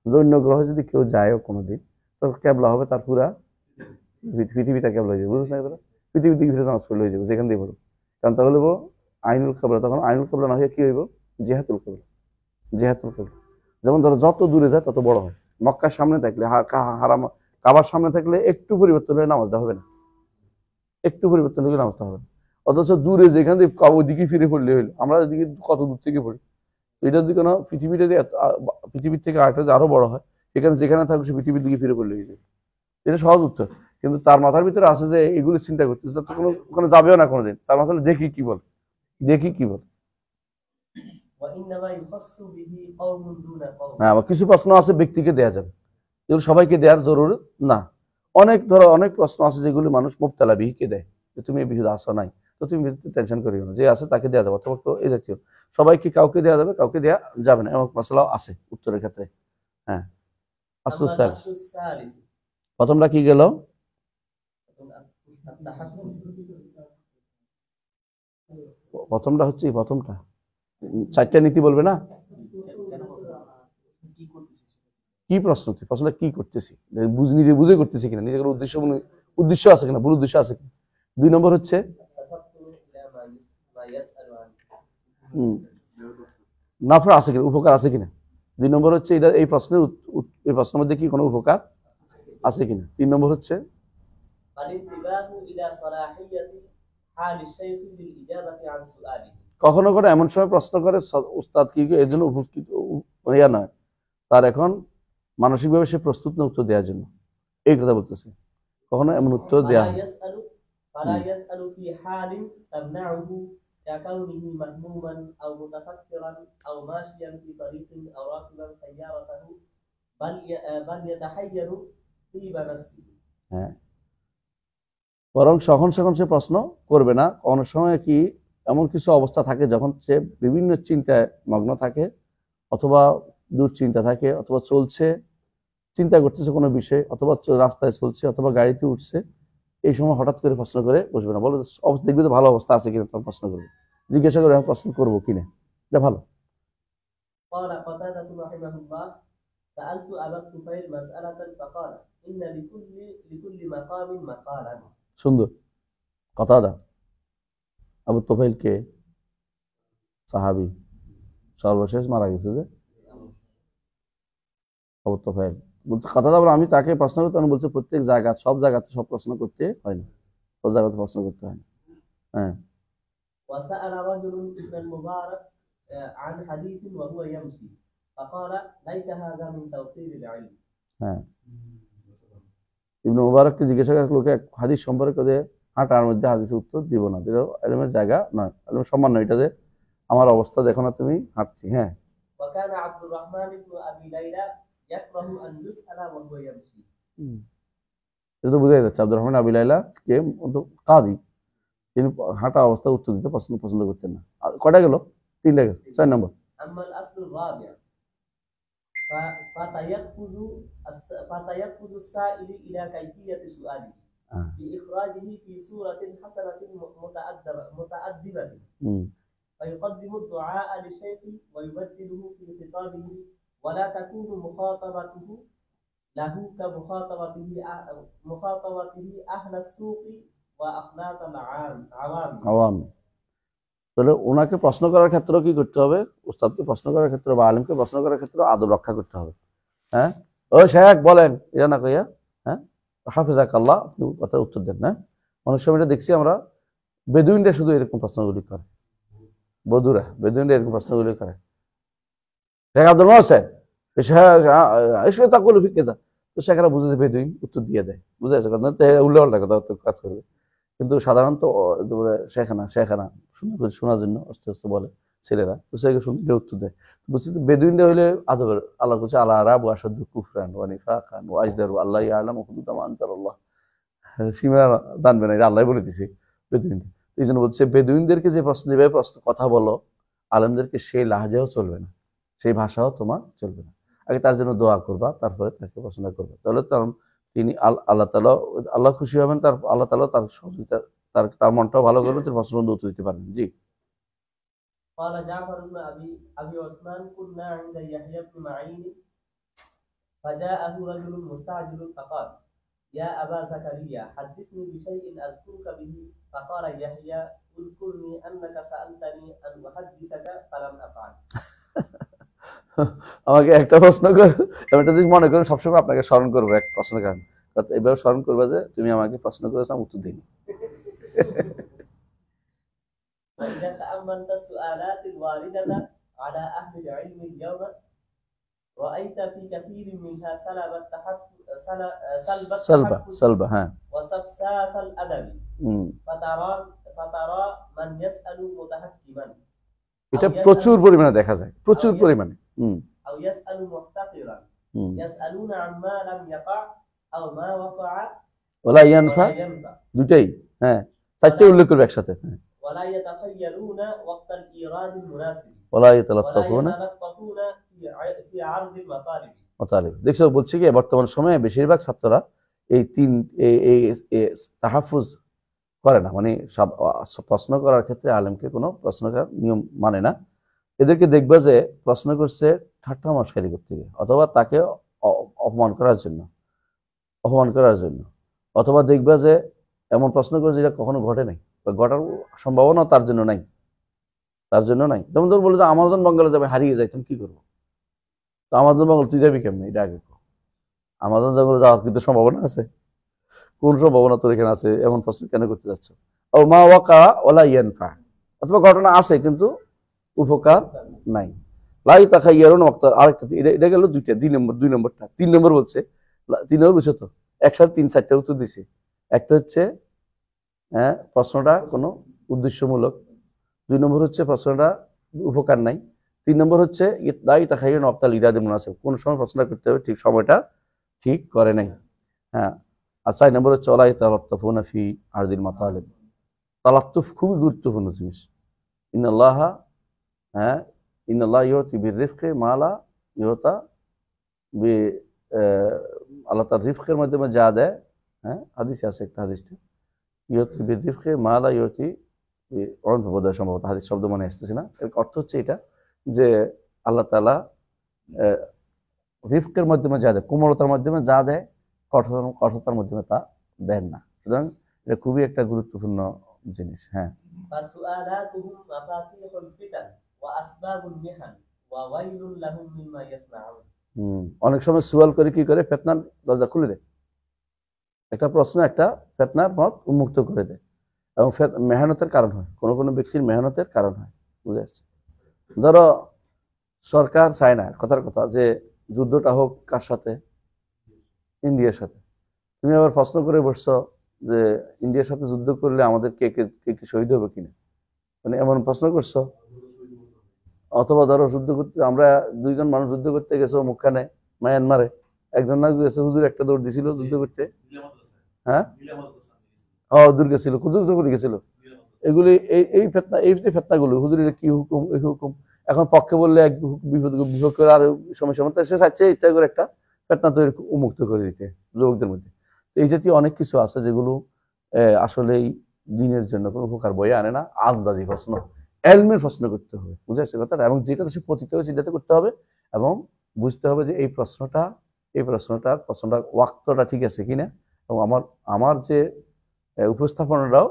অন্য গ্রহে যদি কেউ যায়ও কোনোদিন, তো কেবলা হবে তার পুরা পৃথিবীটা কেবলা হয়ে যাবে, বুঝলেন না কথাটা? পৃথিবীর দিকে ফিরে নামাজ পড়লে হয়ে যাবে যেখান দিয়ে পড়ো, কারণ তাহলে আইনুল কেবলা, তখন আইনুল কেবলা না হয়ে কি হইব, জিহাতুল কেবলা। যেমন ধরো যত দূরে যায় তত বড় হয়। মক্কার সামনে থাকলে হারাম কাবার সামনে থাকলে একটু পরিবর্তন হলে নামাজটা হবে না, একটু পরিবর্তন হলে নামাজটা হবে না। অথচ দূরে যেখান থেকে ওদিকে ফিরে পড়লে হইলো, আমরা এদিকে কত দূর থেকে পড়ি, এটা যদি কোনো পৃথিবীটা যে পৃথিবীর থেকে আরেকটা যে আরো বড় হয়, এখানে যেখানে থাকবে সে পৃথিবীর দিকে ফিরে পড়লে হয়ে যাবে, এটা সহজ উত্তর। কিন্তু তার মাথার ভিতরে আছে যে এগুলো চিন্তা করতেছে, তো কোনো ওখানে যাবেও না কোনোদিন, তার মাথায় দেখি কি বল। হ্যাঁ, কিছু প্রশ্ন আছে ব্যক্তিকে দেয়া যাবে, যেগুলো সবাইকে দেওয়ার জরুরি না। অনেক প্রশ্ন আছে যেগুলো মানুষ মুবতালা বিহিকে দেয়, যে তুমি এই বিষয়ে আসো নাই, তো তুমি টেনশন করিও না, যে আছে তাকে দেওয়া যাবে, অথবা তো এই জাতীয় সবাইকে কাউকে দেওয়া যাবে, কাউকে দেওয়া যাবে না, এমন মশলাও আছে উত্তরের ক্ষেত্রে। হ্যাঁ, প্রথমটা কি গেল? প্রথমটা চারটা নীতি বলবে না, কি প্রশ্নটা কি করতেছি, নিজে বুঝে করতেছি কিনা, নিজের উদ্দেশ্য আছে কিনা, ভুল উদ্দেশ্য আছে কিনা। 2 নম্বর হচ্ছে নাফা আছে কিনা, উপকার আছে কিনা। 2 নম্বর হচ্ছে এটা এই প্রশ্নের মধ্যে কি কোনো উপকার আছে কিনা। 3 নম্বর হচ্ছে কখনো এমন সময় প্রশ্ন করে উস্তাদ কি এর জন্য উপস্থিত ইয়া নয়, তার এখন মানসিকভাবে সে প্রস্তুত না উত্তর দেওয়ার জন্য, এই কথা বলতেছে। কখনো এমন উত্তর দেয়া হ্যাঁ, বরং সখন সে প্রশ্ন করবে না। কোনো সময় কি এমন কিছু অবস্থা থাকে যখন সে বিভিন্ন চিন্তায় মগ্ন থাকে, অথবা দুশ্চিন্তা থাকে, অথবা চিন্তা করতেছে কোনো বিষয়, অথবা রাস্তায় চলছে, অথবা গাড়িতে উঠছে, এই সময় হঠাৎ করে প্রশ্ন করে বসবে না, বলো দেখবে তো ভালো অবস্থা আছে কিনা, তখন প্রশ্ন করবে, জিজ্ঞাসা করে আমি প্রশ্ন করবো কিনা, এটা ভালো। সুন্দর কথা। আবু তুফাইল কে? সাহাবী, সর্বশেষ মারা গেছে যে আবু তুফাইল বলছে কথাটা বলে, আমি তাকে প্রশ্ন করতে বলছে প্রত্যেক জায়গা সব জায়গাতে সব প্রশ্ন করতে হয় না, সব জায়গাতে প্রশ্ন করতে হয় না। হ্যাঁ, وسأل رجل ابن المبارك عن حديث وهو يمشي فقال ليس هذا من توقير العلم. হ্যাঁ, ইবনে মুবারককে জিজ্ঞাসা করা লোকে হাদিস সম্পর্কে যে হাঁটার মধ্যে হাদিসের উত্তর দিব না, এটা ইলমের জায়গা নয়, ইলমের সম্মান নয়, এটা যে আমার অবস্থা দেখো না তুমি হাঁটছি। হ্যাঁ, وكان عبد الرحمن بن أبي ليلى يكره أن يسأل وهو يمشي. এটা তো বোঝাই যাচ্ছে আব্দুর রহমান আবি লাইলা কে কাদি, তিনি হাঁটা অবস্থায় উত্তর দিতে পছন্দ করতেন না। কয়টা গেল? 3টা গেল, 4 নম্বর। أما الأصل الرابع فتيقظ السائل إلى كيفية سؤاله بإخراجه في صورة حسنة متأدبة فيقدم الدعاء للشيخ ويبجله في خطابه ولا تكون مخاطبته له كمخاطبته أهل السوق وأخلاق العوام. তাহলে ওনাকে প্রশ্ন করার ক্ষেত্রে কি করতে হবে? উস্তাদকে প্রশ্ন করার ক্ষেত্রে বা আলেমকে প্রশ্ন করার ক্ষেত্রে আদব রক্ষা করতে হবে। হ্যাঁ, ও শেখ বলেন, এটা না কইয়া হ্যাঁ হাফিজাকাল্লাহ আপনি কথার উত্তর দেন না। অনেক সময় এটা দেখছি আমরা, বেদুইনরা শুধু এরকম প্রশ্নগুলি করে, বেদুইনরা এরকম প্রশ্নগুলি করে। শেখ আব্দুল মোহসেন এসে তা করলো ফিকে, তো শেখরা বুঝে বেদুইন উত্তর দিয়ে দেয়, বুঝে আছে কথা, উল্লে পাল্টা কথা কাজ করবে। কিন্তু সাধারণত শেখানা শোনার জন্য আস্তে আস্তে বলে ছেলেরা, তো সে শুনতে উত্তর দেয়। বুঝছি বেদুইনরা হইলে আদবের, আল্লাহ করছে আল্লাহ আরাব আসাদ কুফরান ওয়া নিফাকান ওয়া আজদারু আল্লাহ ইয়ালামু হুদুদা মা আনজালাল্লাহ, সীমা জানবে না, এটা আল্লাহ বলে দিছে বেদুইনরা। এই জন্য বলছে বেদুইনদেরকে যে প্রশ্ন দিবে, কথা বলো আলেমদেরকে সেই লাহাজাও চলবে না, সেই ভাষাও তোমার চলবে না। আগে তার জন্য দোয়া করবা, তারপরে তাকে প্রশ্ন করবা, তাহলে তিনি আল্লাহ খুশি হবেন, আল্লাহ তাআলা তার সহযোগিতা, তার মনটাও ভালো করবেন, তিনি প্রশ্ন উত্তর দিতে পারবেন। জি। قال جعفر بن أبي عثمان كنا عند يحيى بن معين فجاءه رجل مستعجل فقال يا أبا زكريا حدثني بشيء أذكرك به فقال يحيى اذكرني أنك سألتني أن أحدثك فلم أفعل. আমাকে একটা প্রশ্ন কর, একটা জিনিস মনে করুন, সবসময় আপনাকে স্মরণ করবো এক প্রশ্নের কারণ, এভাবে স্মরণ করবে যে তুমি আমাকে প্রশ্ন করেছো, আমি উত্তর দিইনি। وإذا تأملت السؤالات الواردة على أهل العلم اليوم رأيت في كثير منها سلب وسفساف الأدب فترى من يسأل متهكما، এটা প্রচুর পরিমাণে দেখা যায়, প্রচুর পরিমাণে। أو يسأل محتقرا يسألون عما لم يقع أو ما وقع ولا ينفع، দুটাই হ্যাঁ, চারটে উল্লেখ করবে একসাথে। ولا يتخيلون وقت الإيراد المناسب ولا يتلطفون في عرض المطالب. দেখছো বলছি কি, বর্তমান সময়ে বেশিরভাগ ছাত্ররা এই তাহাফুজ করে না, মানে প্রশ্ন করার ক্ষেত্রে আলেমকে কোনো প্রশ্ন করার নিয়ম মানে না। এদেরকে দেখবা যে প্রশ্ন করছে ঠাট্টা মশকারি করতে গিয়ে, অথবা তাকে অপমান করার জন্য, অথবা দেখবা যে এমন প্রশ্ন করে যেটা কখনো ঘটে নাই, ঘটার সম্ভাবনা তার জন্য নাই। যেমন তোর বলে যে আমাজন বাঙ্গালে যাবে, হারিয়ে যায়, তুমি কি করবো? তো আমাজন বাঙ্গাল তুই যাবি কেমনি, এটা আগে আমাজন জঙ্গলে যাওয়ার কিন্তু সম্ভাবনা আছে, কোন সম্ভাবনা তোর এখানে আছে, এমন প্রশ্ন কেন করতে যাচ্ছ? ও মা ওয়াকা ওয়ালা ইয়ানফা, অথবা ঘটনা আছে কিন্তু উপকার নাই। লাই তাখাইয়ারুন ওয়াক্ত, আরেকটা এটা গেল দুইটা, 2 নম্বরটা। 3 নম্বর বলছে, 3 নম্বর বুঝছো তো, একসাথে 3-4টা উত্তর দিছে। একটা হচ্ছে হ্যাঁ প্রশ্নটা কোনো উদ্দেশ্যমূলক, 2 নম্বর হচ্ছে প্রশ্নটা উপকার নাই, 3 নম্বর হচ্ছে লাই তাখাইয়ারুন ওয়াক্তাল ইরাদে মুনাসিব, কোন সময় প্রশ্নটা করতে হবে ঠিক সময়টা ঠিক করে নাই। হ্যাঁ, আর 4 নম্বর হচ্ছে ওয়ালা ইয়াতালাত্তাফুনা ফি আরদিল মাতালিব, তালাত্তুফ খুবই গুরুত্বপূর্ণ জিনিস। ইন্নাল্লাহা ইউতি বিরিফকি মা লা ইউতা বি, আল্লাহ তার রিফকের মাধ্যমে যা দেয়, হ্যাঁ হাদিসে আছে একটা, হাদিসটা ইউতি বিরিফকি মা লা ইউতি বোধহয় সম্ভবত, হাদিস শব্দ মনে আসতেছে না। এর অর্থ হচ্ছে এটা যে আল্লাহ তাআলা রিফকের মাধ্যমে যা দেয়, কোমলতার মাধ্যমে যা দেয়, কঠোরতার মাধ্যমে তা দেন না। সুতরাং এটা খুবই একটা গুরুত্বপূর্ণ জিনিস। হ্যাঁ, অনেক সময় সুয়াল করে কি করে, ফিতনার দরজা খুলে দেয়, একটা প্রশ্ন একটা ফিতনার পথ উন্মুক্ত করে দেয়। এবং মেহনতের কারণ হয়, কোনো কোনো ব্যক্তির মেহনতের কারণ হয়, বুঝে আসছে। ধরো সরকার চায় না, কথার কথা, যে যুদ্ধটা হোক কার সাথে, ইন্ডিয়ার সাথে। তুমি আবার প্রশ্ন করে বসছো যে ইন্ডিয়ার সাথে যুদ্ধ করলে আমাদের কে কে কে কি শহীদ হবে কিনা, মানে এমন প্রশ্ন করছো। অথবা ধরো যুদ্ধ করতে আমরা দুইজন মানুষ যুদ্ধ করতে গেছো মুখখানে মায়ানমারে, একজন না গেছে হুজুর একটা দৌড় দিছিল যুদ্ধ করতে। হ্যাঁ, দুর্গে ছিল, কুদুর করে গেছিল। এগুলি এই ফেতনা, এই যে ফেতনাগুলো, হুজুরের কি হুকুম, এই হুকুম, এখন পক্ষে বললে এক বিপদ, বিভক্ত করে আর সমস্যা মতো সে চাচ্ছে ইচ্ছা করে একটা ফেতনা তৈরি, উন্মুক্ত করে দিতে যুবকদের মধ্যে। তো এই জাতীয় অনেক কিছু আছে যেগুলো আসলেই দিনের জন্য কোনো উপকার বয়ে আনে না। আন্দাজি প্রশ্ন, এলমের প্রশ্ন করতে হবে, বুঝে আসছে কথাটা, এবং যেটা সে পতিত হয়েছে সেটাতে করতে হবে, এবং বুঝতে হবে যে এই প্রশ্নটা ওয়াক্তটা ঠিক আছে কিনা, এবং আমার যে উপস্থাপনাটাও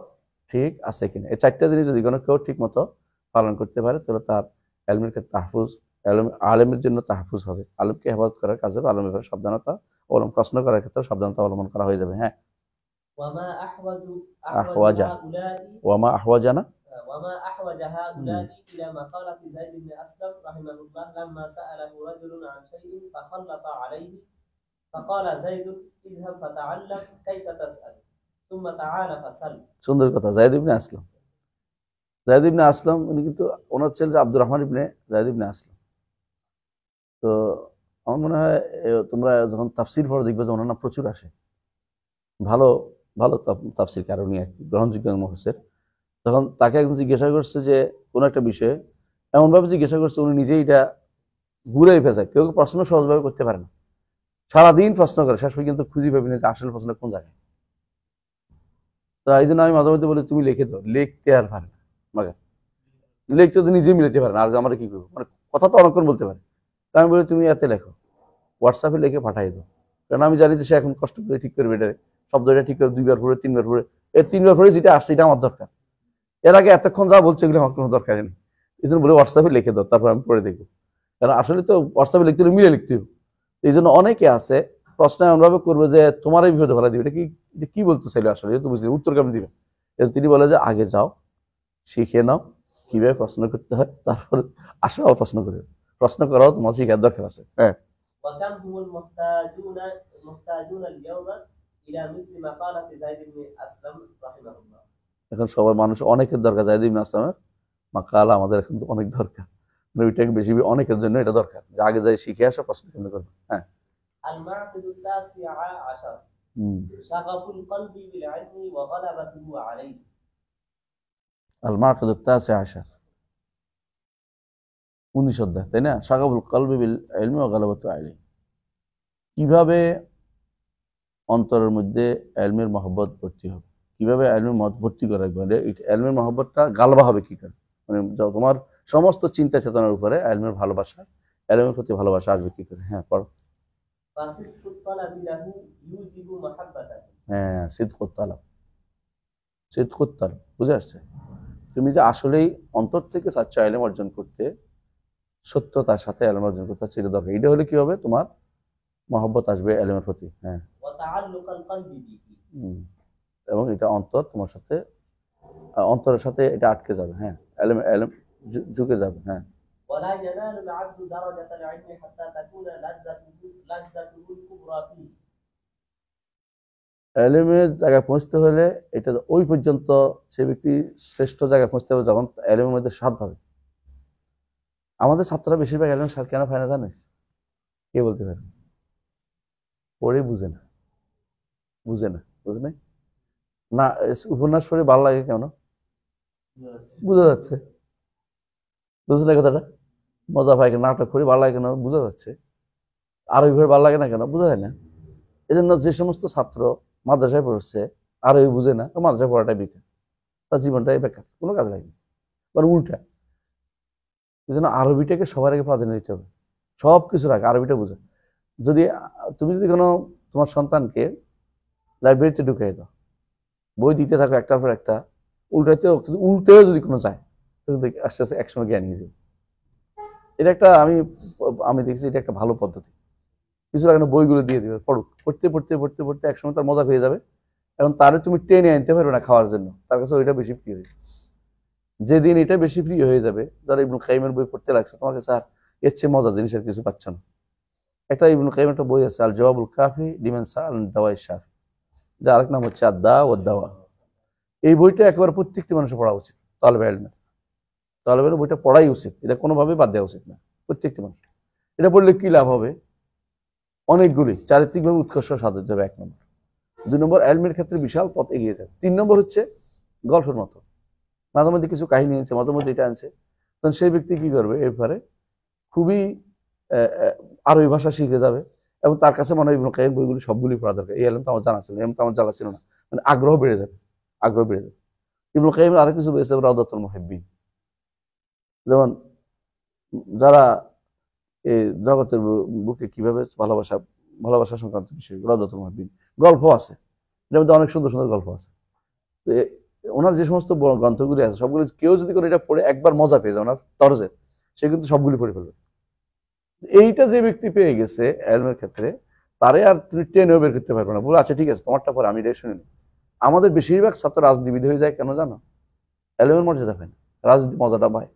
ঠিক আছে কিনা। এই চারটা জিনিস যদি কোনো কেউ ঠিক মতো পালন করতে পারে তাহলে তার এলমের ক্ষেত্রে তাহফুজ, আলেমের জন্য তাহফুজ হবে, আলেমকে হেফাজত করার কাজ হবে, আলেমের ব্যাপারে সাবধানতা অবলম্বন, প্রশ্ন করার ক্ষেত্রে সাবধানতা অবলম্বন করা হয়ে যাবে। হ্যাঁ, আহওয়াজা ওয়ামা আহওয়াজানা وما أحوج هؤلاء إلى مقالة زيد بن أسلم رحمه الله لما سأله رجل عن شيء فخلط عليه فقال زيد اذهب فتعلم كيف تسأل ثم تعال فسل। সুন্দর কথা। যায়েদ ইবনে আসলাম উনি কিন্তু, ওনার ছেলে আব্দুর রহমান ইবনে যায়েদ ইবনে আসলাম। তো আমার মনে হয় তোমরা যখন তাফসির পড়ো দেখবে যে ওনার নাম প্রচুর আসে, ভালো ভালো তাফসির কারণই আর কি, গ্রহণযোগ্য মুফাসসির। তখন তাকে একজন জিজ্ঞাসা করছে যে কোনো একটা বিষয়ে, এমনভাবে জিজ্ঞাসা করছে উনি নিজেই এটা ঘুরে ফেঁচায়, কেউ প্রশ্ন সহজভাবে করতে পারে না, সারাদিন প্রশ্ন করে, শেষ পর্যন্ত খুঁজি পাবি না যে আসলে প্রশ্ন কোন জায়গায়। তো এই জন্য আমি মাঝে মধ্যে বলি তুমি লিখে দাও, লিখতে আর পারে না, মাগার লিখতে তো নিজেই মিলাতে পারে না, আর আমরা কি করবো, মানে কথা তো অনেকক্ষণ বলতে পারে। তো আমি বলি তুমি এতে লেখো, হোয়াটসঅ্যাপে লিখে পাঠাই দাও, কারণ আমি জানি যে সে এখন কষ্ট করে ঠিক করবে, এটা শব্দটা ঠিক করে 2 বার পড়ে 3 বার পড়ে, এই 3 বার পড়ে যেটা আসছে এটা আমার দরকার, এর আগে এতক্ষণ যা বলছে এগুলো আমার কোনো দরকারই নেই। এই জন্য বলে হোয়াটসঅ্যাপে লিখে দাও, তারপর আমি পড়ে দেখবো, কারণ আসলে তো হোয়াটসঅ্যাপে লিখতে হলে মিলে লিখতে হবে। এই জন্য অনেকে আছে প্রশ্ন এমনভাবে করবে যে তোমার এই বিপদে ফেলা দিবে, এটা কি বলতে চাইলে আসলে, এটা তো বুঝলি উত্তর কেমন দিবে। তিনি বলে যে আগে যাও, শিখে নাও কিভাবে প্রশ্ন করতে হয়, তারপর আসো আবার প্রশ্ন করবে, প্রশ্ন করাও তোমার শিখার দরকার আছে। হ্যাঁ, وكم هم المحتاجون اليوم إلى مثل مقالة زيد بن أسلم رحمه الله। এখন সবার মানুষ অনেকের দরকার, যায়েদ ইবনে আসলামের মাকালা আমাদের এখন অনেক দরকার, ওইটাকে বেশি অনেকের জন্য এটা দরকার যে আগে যাই শিখে আসো প্রশ্ন কেন্দ্র করবে। হ্যাঁ, المعقد التاسع عشر شغف القلب بالعلم وغلبته عليه। المعقد التاسع عشر 19 অধ্যায়, তাই না? শাগাবুল কলবি বিল ইলমি ওয়া গালাবাতু আলাইহি, কিভাবে অন্তরের মধ্যে ইলমের মহব্বত ভর্তি হবে, কিভাবে ইলমের মহব্বত ভর্তি করা হবে, ইলমের মহব্বতটা গালবা হবে কি করে, মানে তোমার সমস্ত চিন্তা চেতনার উপরে ইলমের ভালোবাসা, ইলমের প্রতি ভালোবাসা আসবে কি করে। হ্যাঁ, পড়ো। فصدق الطلب له يوجب محبته। হ্যাঁ, সিদকুত তালাব, বুঝে আসছে? তুমি যে আসলেই অন্তর থেকে চাচ্ছ ইলম অর্জন করতে, সত্যতার সাথে ইলম অর্জন করতে চাচ্ছ, এটা দরকার। এটা হলে কি হবে, তোমার মহব্বত আসবে ইলমের প্রতি। হ্যাঁ, এবং এটা অন্তর তোমার সাথে, অন্তরের সাথে এটা আটকে যাবে। হ্যাঁ, ইলম ঝুঁকে যাবে। হ্যাঁ, ولا ينال العبد درجة العلم حتى تكون لذته الكبرى فيه। ইলমের জায়গায় পৌঁছতে হলে এটা ওই পর্যন্ত সে ব্যক্তি শ্রেষ্ঠ জায়গায় পৌঁছতে হবে যখন ইলমের মধ্যে স্বাদ পাবে। আমাদের ছাত্ররা বেশিরভাগ ইলমের স্বাদ কেন পায় না জানিস? কে বলতে পারে? পড়ে বুঝে না, বুঝে নাই না। উপন্যাস পড়ে ভালো লাগে কেন? বোঝা যাচ্ছে, বুঝছে না কথাটা? মজা পায় কেন? নাটক পড়ে ভালো লাগে কেন? বোঝা যাচ্ছে। আরবি পড়ে ভালো লাগে না কেন? বোঝা যায় না। এই জন্য যে সমস্ত ছাত্র মাদ্রাসায় পড়ছে আরবি বুঝে না, মাদ্রাসায় পড়াটাই বেকার, তার জীবনটাই বেকার, কোনো কাজ লাগেনি, বা উল্টা। এই জন্য আরবিটাকে সবার আগে প্রাধান্য দিতে হবে, সব কিছুর আগে আরবিটা বুঝে। তুমি যদি কোনো তোমার সন্তানকে লাইব্রেরিতে ঢুকিয়ে দাও, বই দিতে থাকো একটার পর একটা, উল্টেও যদি কোনো যায় তাহলে আস্তে আস্তে একসময় জ্ঞান নিয়ে যাবে। এটা একটা আমি দেখছি এটা একটা ভালো পদ্ধতি। কিছু আগে বইগুলো দিয়ে দিবে, পড়তে একসময় তার মজা পেয়ে যাবে, এখন তারে তুমি টেনে আনতে পারবে না খাওয়ার জন্য, তার কাছে ওইটা বেশি প্রিয়। যেদিন এটা বেশি প্রিয় হয়ে যাবে, ধরো ইবনুল কাইমের বই পড়তে লাগছে, তোমার কাছে আর এর চেয়ে মজার জিনিসের কিছু পাচ্ছ না। একটা ইবনুল কাইম একটা বই আছে, আল জওয়াবুল কাফি লিমান সাআল আন দাওয়াই শাফি, যার আরেক নাম হচ্ছে আদ-দা ওয়াদ দাওয়া। এই বইটা একেবারে প্রত্যেকটি মানুষের পড়া উচিত, তালেবে ইলমের। তালেবে ইলমের বইটা পড়াই উচিত, এটা কোনোভাবেই বাদ দেওয়া উচিত না, প্রত্যেকটি মানুষ। এটা পড়লে কি লাভ হবে? অনেকগুলি চারিত্রিকভাবে উৎকর্ষ সাধিত হবে, 1 নম্বর। 2 নম্বর, ইলমের ক্ষেত্রে বিশাল পথ এগিয়ে যাবে। 3 নম্বর হচ্ছে গল্পের মতো মাঝে মধ্যে কিছু কাহিনী আনছে, মাঝে মধ্যে এটা আনছে, তখন সেই ব্যক্তি কি করবে, এরপরে খুবই আরবি ভাষা শিখে যাবে, এবং তার কাছে মনে হয় ইবনুল কাইয়িম বইগুলি সবগুলি পড়া দরকার। এই ইলম তো আমার জানা ছিল, এমন তো আমার জানা ছিল না, মানে আগ্রহ বেড়ে যাবে, আগ্রহ বেড়ে যাবে। ইবনুল কাইয়িম আরো কিছু বলেছে, রাউদাতুল মুহিব্বিন, যেমন যারা এই জগতের বুকে কিভাবে ভালোবাসা সংক্রান্ত বিষয়, রাউদাতুল মুহিব্বিন গল্প আছে, এর মধ্যে অনেক সুন্দর সুন্দর গল্প আছে। তো ওনার যে সমস্ত গ্রন্থগুলি আছে সবগুলি কেউ যদি করে এটা পড়ে একবার মজা পেয়ে যায় ওনার তরজে, সে কিন্তু সবগুলি পড়ে ফেলবে। এইটা যে ব্যক্তি পেয়ে গেছে ইলমের ক্ষেত্রে, তারে আর তুমি টেনেও বের করতে পারবে না, বলে আচ্ছা ঠিক আছে তোমারটা পরে আমি এটা শুনে নিই। আমাদের বেশিরভাগ ছাত্র রাজনীতিবিদ হয়ে যায় কেন জানো? ইলমের মর্যাদা পায় না, রাজনীতি মজাটা পায়।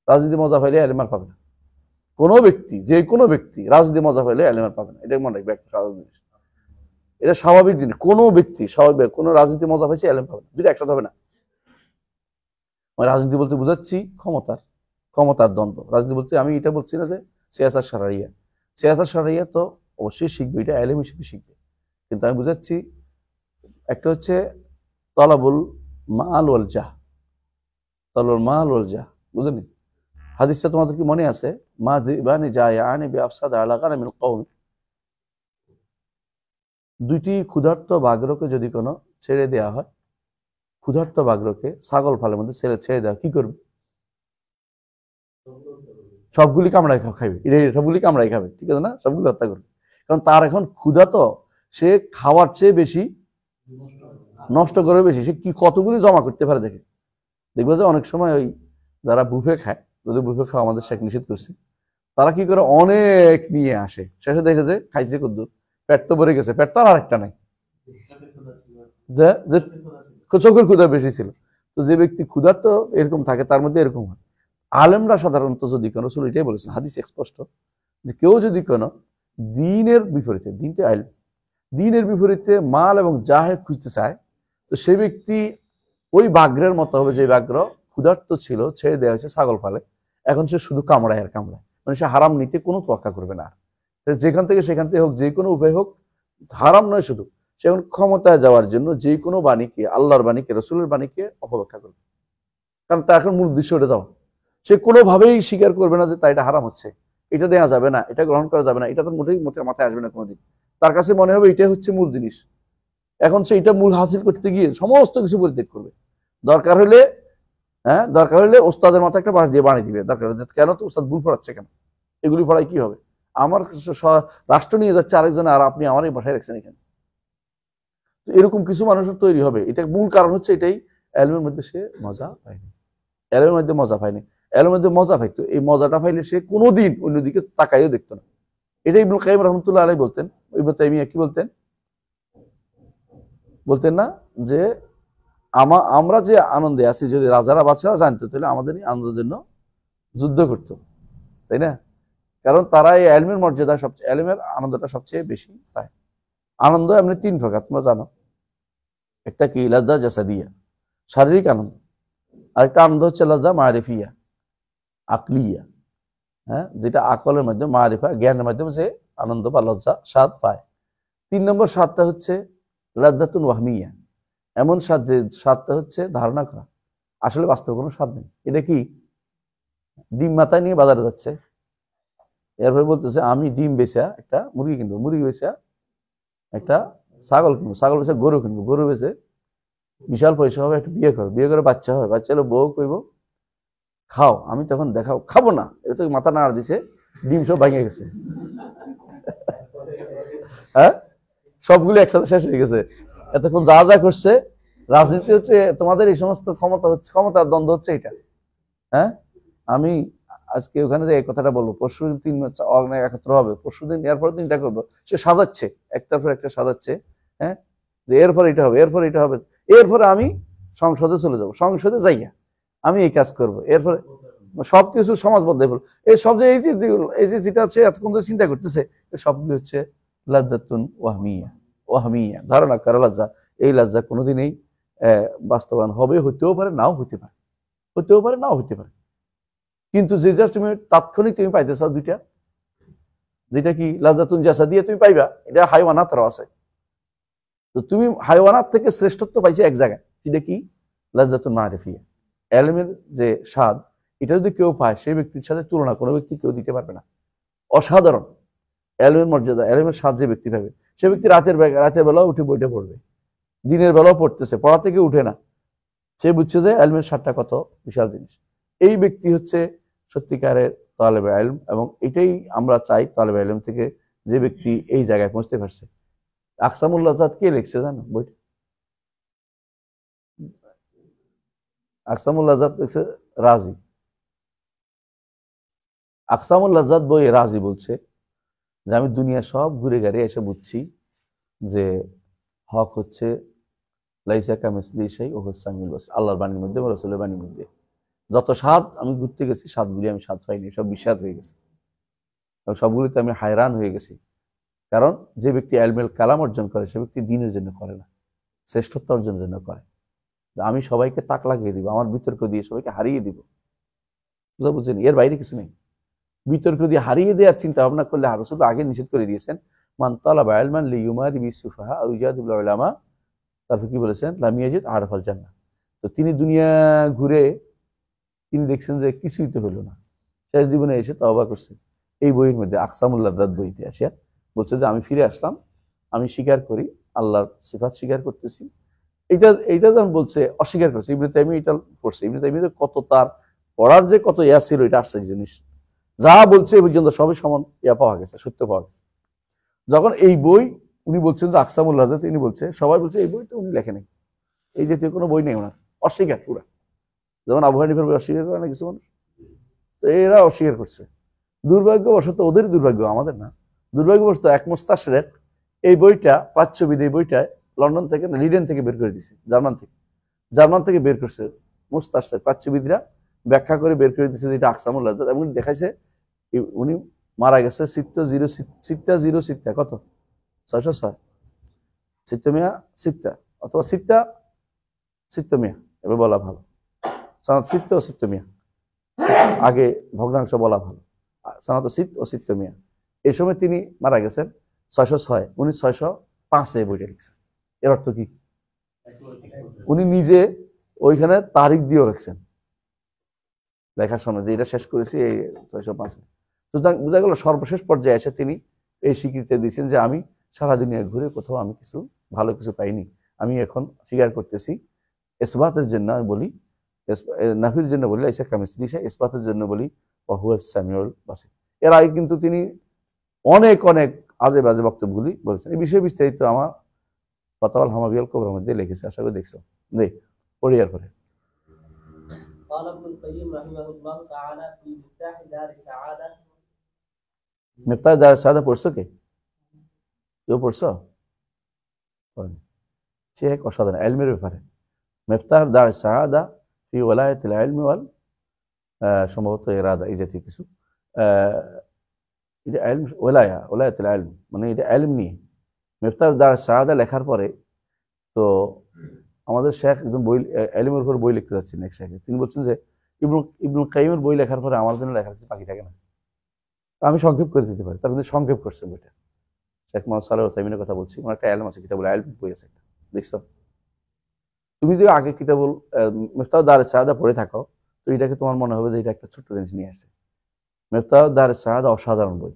রাজনীতি মজা পাইলে ইলম আর পাবে না। কোনো ব্যক্তি, যে কোনো ব্যক্তি রাজনীতি মজা পাইলে ইলম আর পাবে না, এটা মনে রাখবে, একটা সাধারণ জিনিস, এটা স্বাভাবিক জিনিস। কোনো ব্যক্তি স্বাভাবিক কোনো রাজনীতি মজা পাইছে ইলম পাবে না, দুটো একসাথে হবে না। রাজনীতি বলতে বুঝাচ্ছি ক্ষমতার দ্বন্দ্ব। রাজনীতি বলতে আমি এটা বলছি না যে সিয়াসাত শারঈয়া, সিয়াসাত শারঈয়া তো অবশ্যই শিখবে, এটা ইলম হিসেবে শিখবে, কিন্তু আমি বুঝাচ্ছি একটা হচ্ছে তলাবুল মাল ওয়াল জাহ, তলাবুল মাল ওয়াল জাহ, বুঝলেন? হাদিসটা তোমাদের কি মনে আছে? মা যিবানি জায়ানি বিআফসাদ আলা গানামিল কওম, দুইটি ক্ষুধার্ত বাঘরকে যদি কোনো ছেড়ে দেওয়া হয়, ক্ষুধার্ত বাঘরকে ছাগল ফালের মধ্যে ছেড়ে দেওয়া, কি করবে? সবগুলি কামড়াই খাইবে, সবগুলি কামড়াই খাবে, ঠিক আছে না? সবগুলি হত্যা করবে, কারণ তার এখন ক্ষুধা, তো সে খাওয়ার চেয়ে বেশি নষ্ট করে বেশি, সে কি কতগুলি জমা করতে পারে দেখে। দেখবে যে অনেক সময় ওই যারা বুফে খায়, যদি বুফে খাওয়া আমাদের শেখ নিষেধ করছে, তারা কি করে অনেক নিয়ে আসে, শেষে দেখে যে খাইছে কদ্দুর, পেট তো ভরে গেছে, পেট তো আর আরেকটা নাই, চোখের ক্ষুধা বেশি ছিল। তো যে ব্যক্তি ক্ষুধার তো এরকম থাকে, তার মধ্যে এরকম হয়। আলেমরা সাধারণত যদি কোনো, রাসূল এটাই বলেছেন, হাদিস স্পষ্ট, যে কেউ যদি কোনো দ্বীনের বিপরীতে, দ্বীনটা ইলম, দ্বীনের বিপরীতে মাল এবং জাহে খুঁজতে চায়, তো সেই ব্যক্তি ওই বাঘ্রের মতো হবে, যে বাঘ্র ক্ষুধার্ত ছিল, ছেড়ে দেওয়া হয়েছে ছাগল ফালে, এখন সে শুধু কামড়ায় আর কামড়ায়, মানে সে হারাম নিতে কোনো তোয়াক্কা করবে না। যেখান থেকে সেখান থেকে হোক, যে কোনো উপায় হোক, হারাম নয় শুধু, সে এখন ক্ষমতায় যাওয়ার জন্য যে কোনো বাণীকে, আল্লাহর বাণীকে, রাসূলের বাণীকে অপব্যাখ্যা করবে, কারণ তার এখন মূল উদ্দেশ্য ওটা যাওয়া। সে কোনোভাবেই স্বীকার করবে না যে তা এটা হারাম হচ্ছে, এটা দেওয়া যাবে না, এটা গ্রহণ করা যাবে না, এটা তো মোটেই মাথায় আসবে না কোনোদিন। তার কাছে মনে হবে এটাই হচ্ছে মূল জিনিস। এখন সে এটা মূল হাসিল করতে গিয়ে সমস্ত কিছু পরিত্যাগ করবে। দরকার হলে ওস্তাদের মাথায় একটা বাঁশ দিয়ে বানিয়ে দিবে, দরকার হলে কেন তো ওস্তাদ ভুল পড়াচ্ছে কেন, এগুলি পড়াই কি হবে? আমার রাষ্ট্র নিয়ে যাচ্ছে আরেকজনে, আর আপনি আমার এই বাসায় রাখছেন এখানে। তো এরকম কিছু মানুষের তৈরি হবে। এটা মূল কারণ হচ্ছে এটাই, ইলমের মধ্যে সে মজা পায়নি, ইলমের মধ্যে মজা পায়নি। ইলমের মধ্যে মজা পাইতো, এই মজাটা পাইলে সে কোনোদিন অন্যদিকে তাকাইও দেখতো না। এটা ইবনুল কাইয়িম রাহমাতুল্লাহ আলাইহি বলতেন। ইবনে তাইমিয়া কি বলতেন না যে আমরা যে আনন্দে আছি, যদি রাজারা বাদশারা জানতো তাহলে আমাদের এই আনন্দের জন্য যুদ্ধ করতো, তাই না? কারণ তারা এই ইলমের মর্যাদা সবচেয়ে, ইলমের আনন্দটা সবচেয়ে বেশি পায়। আনন্দ এমনি 3 প্রকার, তোমরা জানো। একটা কি লাজ্জা জাসাদিয়া, শারীরিক আনন্দ। আরেকটা আনন্দ হচ্ছে লাজ্জা মারিফিয়া, আকলিয়া, হ্যাঁ, যেটা আকলের মাধ্যমে, মারিফা জ্ঞানের মাধ্যমে যে আনন্দ বা লজ্জা স্বাদ পায়। 3 নম্বর স্বাদটা হচ্ছে লাজ্জাতুন ওয়াহমিয়া, এমন স্বাদ যে স্বাদটা হচ্ছে ধারণা করা, আসলে বাস্তবে কোনো স্বাদ নেই। এটা কি? ডিম মাথায় নিয়ে বাজারে যাচ্ছে, এরপরে বলতেছে আমি ডিম বেচা একটা মুরগি কিনবো, মুরগি বেচা একটা ছাগল কিনবো, ছাগল বেচা গরু কিনবো, গরু বেচে বিশাল পয়সা হবে, একটা বিয়ে করে বাচ্চা হবে, বাচ্চা হলে বউ কইব খাও, আমি তখন দেখাও খাবো না, এটা তো মাথা নাড়া দিছে, ডিম সব ভেঙে গেছে, হ্যাঁ, সবগুলো একসাথে শেষ হয়ে গেছে। এতক্ষণ যা যা করছে, রাজনীতি হচ্ছে তোমাদের এই সমস্ত ক্ষমতা, হচ্ছে ক্ষমতার দ্বন্দ্ব হচ্ছে এটা। হ্যাঁ, আমি আজকে ওখানে এই কথাটা বলবো, পরশুদিন 3 একত্র হবে, পরশুদিন এরপর দিনটা করবো, সে সাজাচ্ছে, একটার পর একটা সাজাচ্ছে, হ্যাঁ, যে এরপরে এটা হবে, এরপরে এটা হবে, এরপরে আমি সংসদে চলে যাব, সংসদে যাইয়া আমি এই কাজ করব, এরপরে সবকিছু সমাজবদ্ধ হয়ে পড়লো। এই সব যে এই যে যেটা হচ্ছে এতক্ষণ ধরে চিন্তা করতেছে, সবগুলো হচ্ছে লাজ্জাতুন ওয়াহমিয়া, ওয়াহমিয়া ধারণা করা লজ্জা। এই লজ্জা কোনোদিনই বাস্তবায়ন হবে, হইতেও পারে, নাও হইতে পারে, হইতেও পারে, নাও হইতে পারে। কিন্তু যে জাস্ট তুমি তাৎক্ষণিক তুমি পাইতে চাও দুইটা, যেটা কি লাজ্জাতুন জাসা দিয়ে তুমি পাইবা, এটা হাইওয়ানাতরাও আছে। তো তুমি হাইওয়ানাত থেকে শ্রেষ্ঠত্ব পাইছে এক জায়গায়, সেটা কি লাজ্জাতুন মারিফিয়া, এলমের যে স্বাদ, এটা যদি কেউ পায় সেই ব্যক্তির সাথে তুলনা কোনো ব্যক্তি কেউ দিতে পারবে না। অসাধারণ এলমের মর্যাদা, এলমের স্বাদ যে ব্যক্তি পাবে, সে ব্যক্তি রাতের বেলাও উঠে বইটা পড়বে, দিনের বেলাও পড়তেছে, পড়া থেকে উঠে না, সে বুঝছে যে এলমের স্বাদটা কত বিশাল জিনিস। এই ব্যক্তি হচ্ছে সত্যিকারের তালেবে ইলম, এবং এটাই আমরা চাই তালেবে ইলম থেকে যে ব্যক্তি এই জায়গায় পৌঁছতে পারছে। আকসামুল লাজ্জাত কে লিখছে জানো বইটা? আকসামুল লাজ্জাত লিখছে রাজি। আকসামুল লাজ্জাত বই রাজি বলছে যে আমি দুনিয়া সব ঘুরে ঘাড়ে এসে বুঝছি যে হক হচ্ছে লাইসা কামিসলি শাই ওয়া হুয়াস সামিউল বাসীর, আল্লাহর বাণীর মধ্যে, রাসূলের বাণীর মধ্যে যত স্বাদ আমি ঘুরতে গেছি, স্বাদগুলি আমি স্বাদ পাইনি, সব বিষাদ হয়ে গেছে, সবগুলিতে আমি হায়রান হয়ে গেছি। কারণ যে ব্যক্তি ইলমুল কালাম অর্জন করে, সে ব্যক্তি দ্বীনের জন্য করে না, শ্রেষ্ঠত্ব অর্জনের জন্য করে। আমি সবাইকে তাক লাগিয়ে দিব, আমার বিতর্ক দিয়ে সবাইকে হারিয়ে দিব, বুঝা বুঝছেন? এর বাইরে কিছু নেই। বিতর্ক দিয়ে হারিয়ে দেওয়ার চিন্তা ভাবনা করলে রাসূল আগে নিষেধ করে দিয়েছেন, মান তালাবা ইলমান লিইউমারি বিসুফাহা আও ইজাদুল উলামা, তারপর কি বলেছেন, লাম ইয়াজিদ আরাফাল জান্নাহ। তো তিনি দুনিয়া ঘুরে তিনি দেখছেন যে কিছুই তো হলো না, শেষ জীবনে এসে তওবা করছেন। এই বইয়ের মধ্যে আকসামুল লাজ্জাত বইতে আসিয়া বলছে যে আমি ফিরে আসলাম, আমি স্বীকার করি, আল্লাহর সিফাত স্বীকার করতেছি। এইটা যখন বলছে অস্বীকার করছে, ইবনে তাইমিয়া এটা পড়ছে, ইবনে তাইমিয়া কত তার পড়ার যে কত ইয়া ছিল, এটা আসছে জিনিস যা বলছে এই পর্যন্ত সবই সমান ইয়া পাওয়া গেছে, সত্য পাওয়া গেছে। যখন এই বই উনি বলছেন যে আকসামুল লাজ্জাত, তিনি বলছে, সবাই বলছে এই বই তো উনি লেখেন, এই জাতীয় কোনো বই নেই ওনার, অস্বীকার পুরা। যেমন আবু হানিফার বই অস্বীকার করে না কিছু মানুষ, তো এরা অস্বীকার করছে। দুর্ভাগ্যবশত ওদের দুর্ভাগ্য, আমাদের না, দুর্ভাগ্যবশত এক মুস্তাশরিক এই বইটা, প্রাচ্যবিদ এই বইটা লন্ডন থেকে না লিডেন থেকে বের করে দিছে, জার্মান থেকে বের করছে মুস্তাশরিক প্রাচ্যবিদরা, ব্যাখ্যা করে বের করে দিছে যেটা আকসামুল লাজ্জাত, এবং দেখাইছে উনি মারা গেছে সিত্তা কত 606 সিত্তমিয়া সিত্তা অথবা সিত্তমিয়া এভাবে বলা ভালো, সানাত সিত্ত ও সিত্তমিয়া, আগে ভগ্নাংশ বলা ভালো, সানাত সিত ও সিত্তমিয়া। এই সময় তিনি মারা গেছেন 606, উনি 605-এ বইটা লিখছেন। এর অর্থ কি? উনি নিজে ওইখানে তারিখ দিয়েও রাখছেন লেখার সময় যে এটা শেষ করেছি এই 605-এ। সুতরাং বোঝা গেল সর্বশেষ পর্যায়ে এসে তিনি এই স্বীকৃতি দিয়েছেন যে আমি সারা দুনিয়া ঘুরে কোথাও আমি কিছু ভালো কিছু পাইনি, আমি এখন স্বীকার করতেছি। ইসবাতের জন্য বলি, নাফির জন্য বলি লাইসা কামিসলি শাই, ইসবাতের জন্য বলি ওয়া হুয়াস সামিউল বাসীর। এর আগে কিন্তু তিনি অনেক আজে বাজে বক্তব্যগুলি বলেছেন। এই বিষয়ে বিস্তারিত আমার ফাতাওয়াল হামাবিয়াল কুবরার মধ্যে লিখেছে, আশা করি দেখছো। পড়ি আর পরে। قال ابن القيم رحمه الله تعالى في مفتاح دار السعادة। মিফতাহ দার সাদা পড়ছো কে? কেউ পড়ছো? সে এক অসাধারণ ইলমের ব্যাপারে। মিফতাহ দার সাদা ফি ওয়ালায়াতিল ইলমি ওয়াল, সম্ভবত ইরাদা, এই জাতীয় কিছু। এটা ইলম, ওয়ালায়াতিল ইলম মানে এটা ইলম নিয়ে। মিফতাহ দার সাদা লেখার পরে তো আমাদের শেখ একদম বই ইলমের উপর বই লিখতে যাচ্ছেন এক শেখ, তিনি বলছেন যে ইবনুল কাইয়িমের বই লেখার পরে আমার জন্য লেখার কিছু বাকি থাকে না, আমি সংক্ষেপ করে দিতে পারি। তার মধ্যে সংক্ষেপ করছে বইটা, শেখ মোহাম্মদ সালেহ উসাইমিনের কথা বলছি, ওনার একটা ইলম আছে, কিতাবুল ইলম বই আছে একটা, দেখছো? তুমি যদি আগে কিতাবুল মিফতাহ দার সাদা পড়ে থাকো তো এটাকে তোমার মনে হবে যে এটা একটা ছোট্ট জিনিস নিয়ে আসছে। মিফতাহ দার সাদা অসাধারণ বই।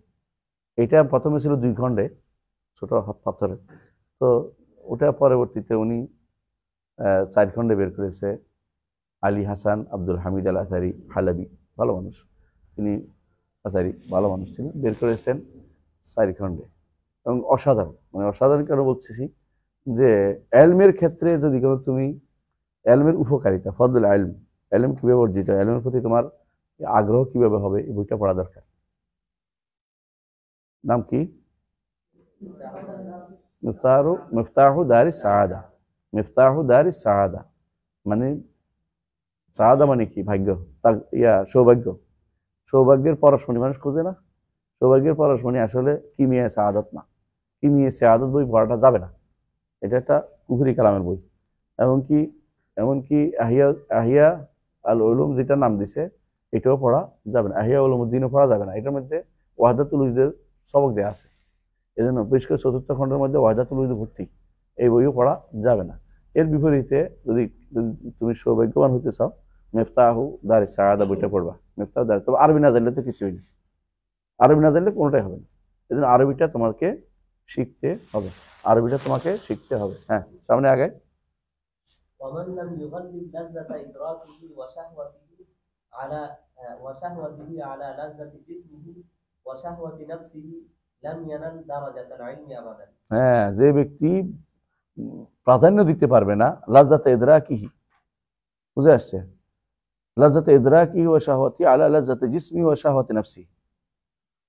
এটা প্রথমে ছিল 2 খণ্ডে, ছোট হাত পাথরের, তো ওটা পরবর্তীতে উনি 4 খণ্ডে বের করেছে। আলী হাসান আব্দুল হামিদ আল আসারি হালাবি, ভালো মানুষ তিনি, আসারি ভালো মানুষ ছিলেন, বের করেছেন 4 খণ্ডে, এবং অসাধারণ। মানে অসাধারণ কেন বলতেছি যে এলমের ক্ষেত্রে যদি কোনো তুমি এলমের উপকারিতা, ফজল এলম কিভাবে অর্জিত, এলমের প্রতি তোমার আগ্রহ কিভাবে হবে, এই বইটা পড়া দরকার। নাম কি? মিফতাহু দারি সাআদা, মিফতাহু দারি সাআদা মানে সাআদা মানে কি? ভাগ্য, সৌভাগ্য। সৌভাগ্যের পরশমণি মানুষ খুঁজে না? সৌভাগ্যের পরশমণি আসলে কিমিয়া সাআদত না। কিমিয়া সাআদত বই পড়াটা যাবে না, এটা একটা কুফরি কালামের বই। এমনকি আহিয়া আহিয়া আল উলুম যেটা নাম দিছে এটাও পড়া যাবে না, আহিয়া উলুমউদ্দিনও পড়া যাবে না। এটার মধ্যে ওয়াহদাতুল উজুদের সবক দেওয়া আছে, এই জন্য বিশেষ করে চতুর্থ খণ্ডের মধ্যে ওয়াহদাতুল উজুদ ভর্তি, এই বইও পড়া যাবে না। এর বিপরীতে যদি তুমি সৌভাগ্যবান হতে চাও, মিফতাহু দারি সাআদা বইটা পড়বা। মিফতাহু দারি, তবে আরবি না জানলে তো কিছুই না, আরবি না জানলে কোনোটাই হবে না। এই জন্য আরবিটা তোমাকে শিখতে হবে, আরবিটা তোমাকে শিখতে হবে। হ্যাঁ, সামনে আগে। ومن لم يغلب لذة إدراكه وشهوته على لذة جسمه وشهوة نفسه لم ينل درجة العلم أبدا। হ্যাঁ, যে ব্যক্তি প্রাধান্য দিতে পারবে না লাজ্জাতে ইদরাকিহি, বুঝে আসছে? লাজ্জাতে ইদরাকিহি ওয়া শাহওয়াতি আলা লাজ্জাতি জিসমি ওয়া শাহওয়াতি নাফসি।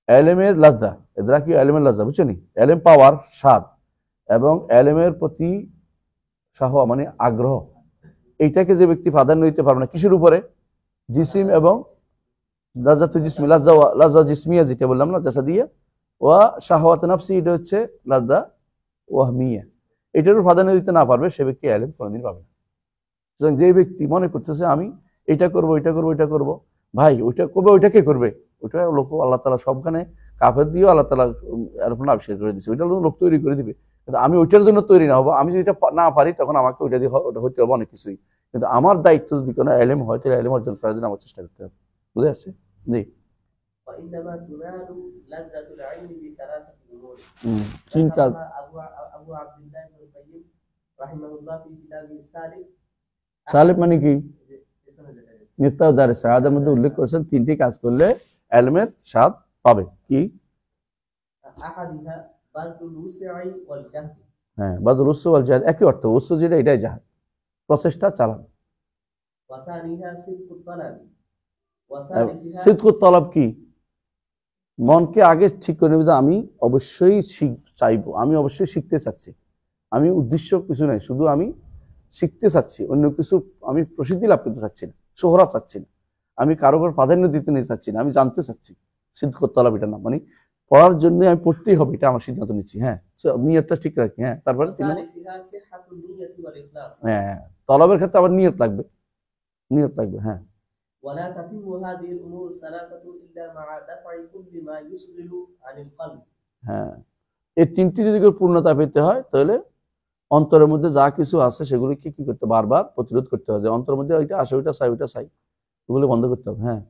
ইলমের লাজ্জা, ইদরাকি ইলমের লাজ্জা, বুঝছো নি? ইলম পাওয়ার স্বাদ এবং ইলমের প্রতি শাহওয়া মানে আগ্রহ, এইটাকে যে ব্যক্তি প্রাধান্য দিতে পারবে না কিসের উপরে? জিসিম এবং লাজ্জাতে জিসমি, লাজ্জা জিসমিয়া যেটা বললাম না, জাসাদিয়া, ওয়া শাহওয়াত নাফসি এটা হচ্ছে লাজ্জা ওয়াহমিয়া। এটার উপর প্রাধান্য দিতে না পারবে সে ব্যক্তি ইলম কোনোদিন পাবে না। সুতরাং যে ব্যক্তি মনে করতেছে আমি এটা করবো, এটা করবো, এটা করবো, ভাই ওইটা করবে, ওইটাকে করবে, ওইটা লোক আল্লাহ তাআলা সবখানে কাফের দিয়েও আল্লাহ তাআলা এর উপর আবিষ্কার করে দিচ্ছে, ওইটা লোক তৈরি করে দিবে। কিন্তু আমি ওইটার জন্য তৈরি না হবো, আমি যদি এটা না পারি তখন আমাকে ওইটা দিয়ে ওটা হতে হবে অনেক কিছুই। কিন্তু আমার দায়িত্ব যদি কোনো ইলম হয় তাহলে ইলম অর্জন করার জন্য আমার চেষ্টা করতে হবে। বুঝে আসছে? জি। وإنما تنال لذة العلم بثلاثة أمور. أبو عبد الله بن القيم رحمه الله في كتابه السالك। সালেক মানে কি? মিফতাহু দারি সাআদার মধ্যে উল্লেখ করেছেন তিনটি কাজ করলে ইলমের স্বাদ পাবে। কি? আহাদিহা বাযলুল উসআই ওয়াল জাহদ। হ্যাঁ, বাযলুল উসআই ওয়াল জাহদ একই অর্থ। উসআ যেটা, এটাই জাহদ, প্রচেষ্টা চালান। ওয়াসানিহা সিদকুত তালাব। সিদকুত তালাব কি? মনকে আগে ঠিক করে নেবে যে আমি অবশ্যই চাইবো, আমি অবশ্যই শিখতে চাচ্ছি, আমি উদ্দেশ্য কিছু নাই, শুধু আমি শিখতে চাচ্ছি, অন্য কিছু আমি প্রসিদ্ধি লাভ করতে চাচ্ছি না, শোহরা চাচ্ছি না, আমি কারো উপর প্রাধান্য দিতে নিতে চাচ্ছি না, আমি জানতে চাচ্ছি। সিদকুত তালাব এটা না, মানে পড়ার জন্য আমি পড়তেই হবে এটা আমার সিদ্ধান্ত নিচ্ছি। হ্যাঁ, নিয়তটা ঠিক রাখি। হ্যাঁ, তারপরে হ্যাঁ, তলবের ক্ষেত্রে আবার নিয়ত লাগবে, নিয়ত লাগবে। হ্যাঁ, ولا تتم هذه الأمور الثلاثة إلا مع دفع كل ما يشغل عن القلب। হ্যাঁ, এই তিনটি যদি পূর্ণতা পেতে হয় তাহলে অন্তরের মধ্যে যা কিছু আছে সেগুলিকে কি করতে, বারবার প্রতিরোধ করতে হবে। অন্তরের মধ্যে ওইটা আসে, ওইটা চাই, ওইটা চাই, এগুলো বন্ধ করতে হবে। হ্যাঁ,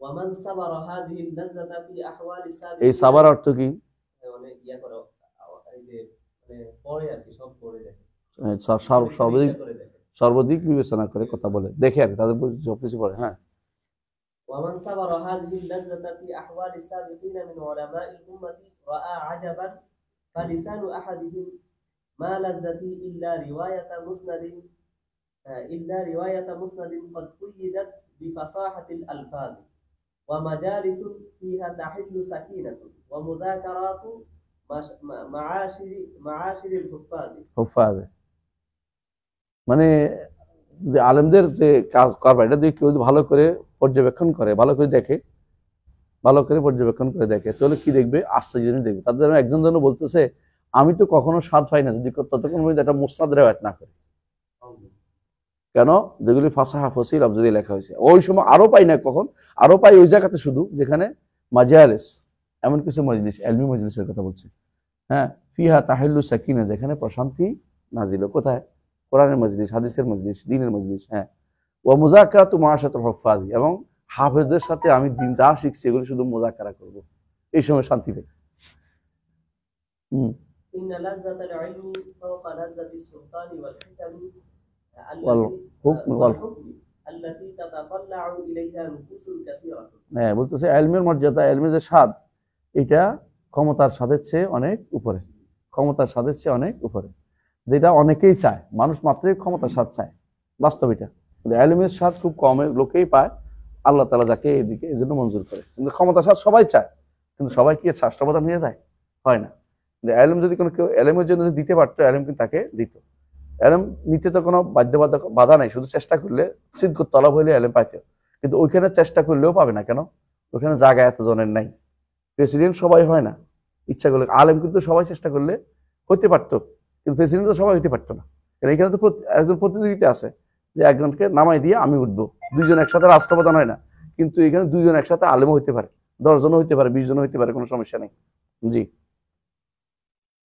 ومن صبر هذه اللذة في أحوال السابقين। এই সাবার অর্থ কি? মানে ইয়া করো, এই যে মানে পড়ে আর কি, সব পড়ে দেখে, সর্বাধিক বিবেচনা করে কথা বলে, দেখে আর তাদের সবকিছু পড়ে। হ্যাঁ, ومن صبر هذه اللذة في أحوال السابقين من علماء الأمة رأى عجبا فلسان أحدهم ما لذتي إلا رواية مسند قد قيدت بفصاحة الألفاظ ومجالس فيها تحل سكينة ومذاكرات معاشر الحفاظ। মানে যে আলেমদের যে কাজ করবে এটা দিয়ে কেউ ভালো করে পর্যবেক্ষণ করে, ভালো করে দেখে, ভালো করে পর্যবেক্ষণ করে দেখে, তাহলে কি দেখবে? আশ্চর্য জিনিস দেখবে। তাদের একজন জন বলতেছে আমি তো কখনো স্বাদ পাই না যদি ততক্ষণ পর্যন্ত একটা মুসনাদ রিওয়ায়াত না করে। কেন? যেগুলি ফাসাহা ফসিল যদি লেখা হয়েছে ওই সময় আরো পাই না, কখন আরো পাই? ওই জায়গাতে শুধু যেখানে মাজালিস, এমন কিছু মজলিস, ইলমি মজলিসের কথা বলছে। হ্যাঁ, ফিহা তাহিল্লু সাকিনা, যেখানে প্রশান্তি নাজিল। কোথায়? কোরআনের মজলিস, হাদিসের মজলিস, দ্বীনের মজলিস। হ্যাঁ, ওয়া মুযাকারাতু মাআশাতুল হুফাজ, এবং হাফেজদের সাথে আমি দিন যা শিখছি এগুলো শুধু মুযাকারা করব, এই সময় শান্তি পাই। ইন্না লাযযাতাল ইলমি ফাওকা লাযযাতিস সুলতানি ওয়াল হিকামি আল্লাতী তাতাতাল্লাউ ইলাইহা নুফুসুন কাসীরাত। হ্যাঁ, বলতেছে ইলমের মর্যাদা, ইলমের যে স্বাদ, এটা ক্ষমতার স্বাদের চেয়ে অনেক উপরে, ক্ষমতার স্বাদের চেয়ে অনেক উপরে, যেটা অনেকেই চায়। মানুষ মাত্রই ক্ষমতার স্বাদ চায়, বাস্তব এটা। কিন্তু ইলমের স্বাদ খুব কম লোকেই পায়, আল্লাহ তাআলা যাকে এদিকে এই জন্য মঞ্জুর করে। কিন্তু ক্ষমতার স্বাদ সবাই চায়, কিন্তু সবাই কি রাষ্ট্রপ্রধান হয়ে যায়? হয় না। এলেম যদি কোনো কেউ এলেমের জন্য দিতে পারতো, এলেম কিন্তু তাকে দিত। এলেম নিতে তো কোনো বাধা নাই, শুধু চেষ্টা করলে সিদ্ধ তলব হইলে এলেম পাইতো। কিন্তু ওইখানে চেষ্টা করলেও পাবে না। কেন? ওইখানে জায়গা এতজনের নাই। প্রেসিডেন্ট সবাই হয় না, ইচ্ছা করলে। আলেম কিন্তু সবাই চেষ্টা করলে হতে পারতো, কিন্তু প্রেসিডেন্ট তো সবাই হতে পারতো না। এখানে তো একজন প্রতিযোগিতা আছে যে একজনকে নামাই দিয়ে আমি উঠবো। দুইজন একসাথে রাষ্ট্রপ্রধান হয় না, কিন্তু এখানে দুইজন একসাথে আলেমও হইতে পারে, 10 জনও হইতে পারে, 20 জনও হইতে পারে, কোনো সমস্যা নেই। জি।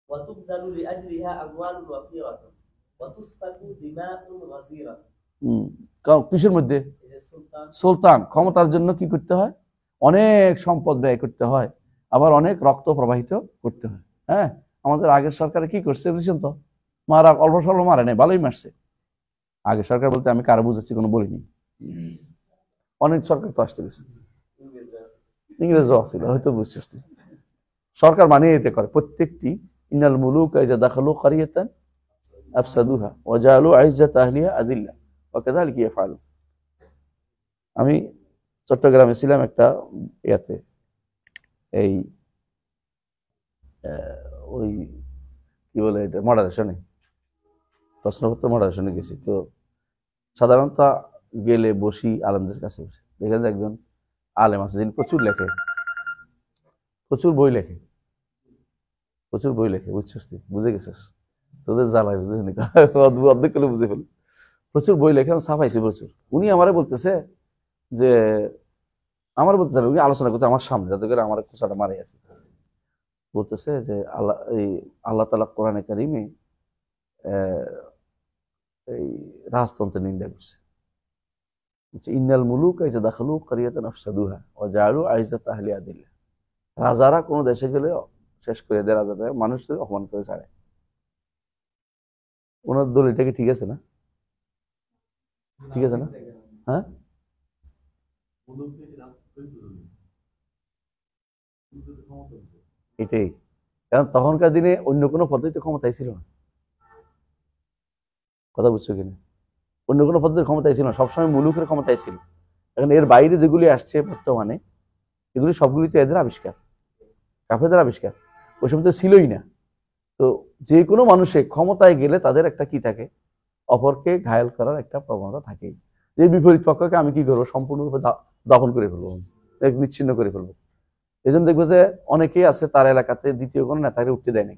وتبذل لأجلها أموال وفيرة وتسفك دماء غزيرة। কিসের মধ্যে? সুলতান ক্ষমতার জন্য কি করতে হয়? অনেক সম্পদ ব্যয় করতে হয়, আবার অনেক রক্ত প্রবাহিত করতে হয়। হ্যাঁ, আমাদের আগের সরকারে কি করছে বুঝছেন তো? মারা অল্প স্বল্প মারে নাই, ভালোই মারছে। আগের সরকার বলতে আমি কারো বুঝাচ্ছি, কোনো বলিনি। অনেক সরকার তো আসতে গেছে, ইংরেজও ছিল, হয়তো বুঝছিস। সরকার মানিয়ে দিতে করে প্রত্যেকটি। ইন্নাল মুলুকা ইযা দাখালু ক্বরিয়াতান আফসাদুহা ওয়া জাআলু ইজ্জাতা আহলিহা আযিল্লা ওয়া কাযালিকা ইয়াফআলুন। আমি চট্টগ্রামে ছিলাম একটা ইয়াতে, এই ওই কি বলে এটা, মডারেশনে, প্রশ্নপত্র মডারেশনে গেছি। তো সাধারণত গেলে বসি আলেমদের কাছে বসে, দেখেন যে একজন আলেম আছে যিনি প্রচুর লেখে, প্রচুর বই লেখে, প্রচুর বই লেখে। বুঝছিস তুই? বুঝে গেছিস? তোদের জ্বালায় বুঝে নি, অর্ধেক করে বুঝে ফেল। প্রচুর বই লেখে, আমি ছাপাইছি প্রচুর। উনি আমারে বলতেছে যে, আমার বলতেছে, উনি আলোচনা করতে আমার সামনে, যাতে করে আমার কোষাটা মারে আর কি। বলতেছে যে আল্লাহ তাআলা কোরআনে কারিমে এই রাজতন্ত্রের নিন্দা করছে। ইন্নাল মুলুকা ইযা দাখালু ক্বরিয়াতান আফসাদুহা ওয়া জাআলু ইজ্জাতা আহলিহা আযিল্লা। রাজারা কোনো দেশে গেলে শেষ করে দেয়, রাজারা মানুষদের অপমান করে ছাড়ে। ওনার দল এটা কি ঠিক আছে না? ঠিক আছে না? হ্যাঁ, এটাই। কারণ তখনকার দিনে অন্য কোনো পদ্ধতি ক্ষমতায় ছিল না। কথা বুঝছো কিনা? অন্য কোনো পদ্ধতির ক্ষমতায় ছিল না, সবসময় মুলুকের ক্ষমতায় ছিল। এখন এর বাইরে যেগুলি আসছে বর্তমানে, এগুলি সবগুলি তো এদের আবিষ্কার, কাফেরদের আবিষ্কার। ওই সময় তো ছিলই না। তো যে কোনো মানুষে ক্ষমতায় গেলে তাদের একটা কি থাকে, অপরকে ঘায়েল করার একটা প্রবণতা থাকেই। যে বিপরীত পক্ষকে আমি কি করবো, সম্পূর্ণরূপে দখল করে ফেলবো, নিচ্ছিন্ন করে ফেলবো। এই জন্য দেখবো যে অনেকেই আছে তার এলাকাতে দ্বিতীয় কোনো নেতাকে উঠতে দেয় নাই।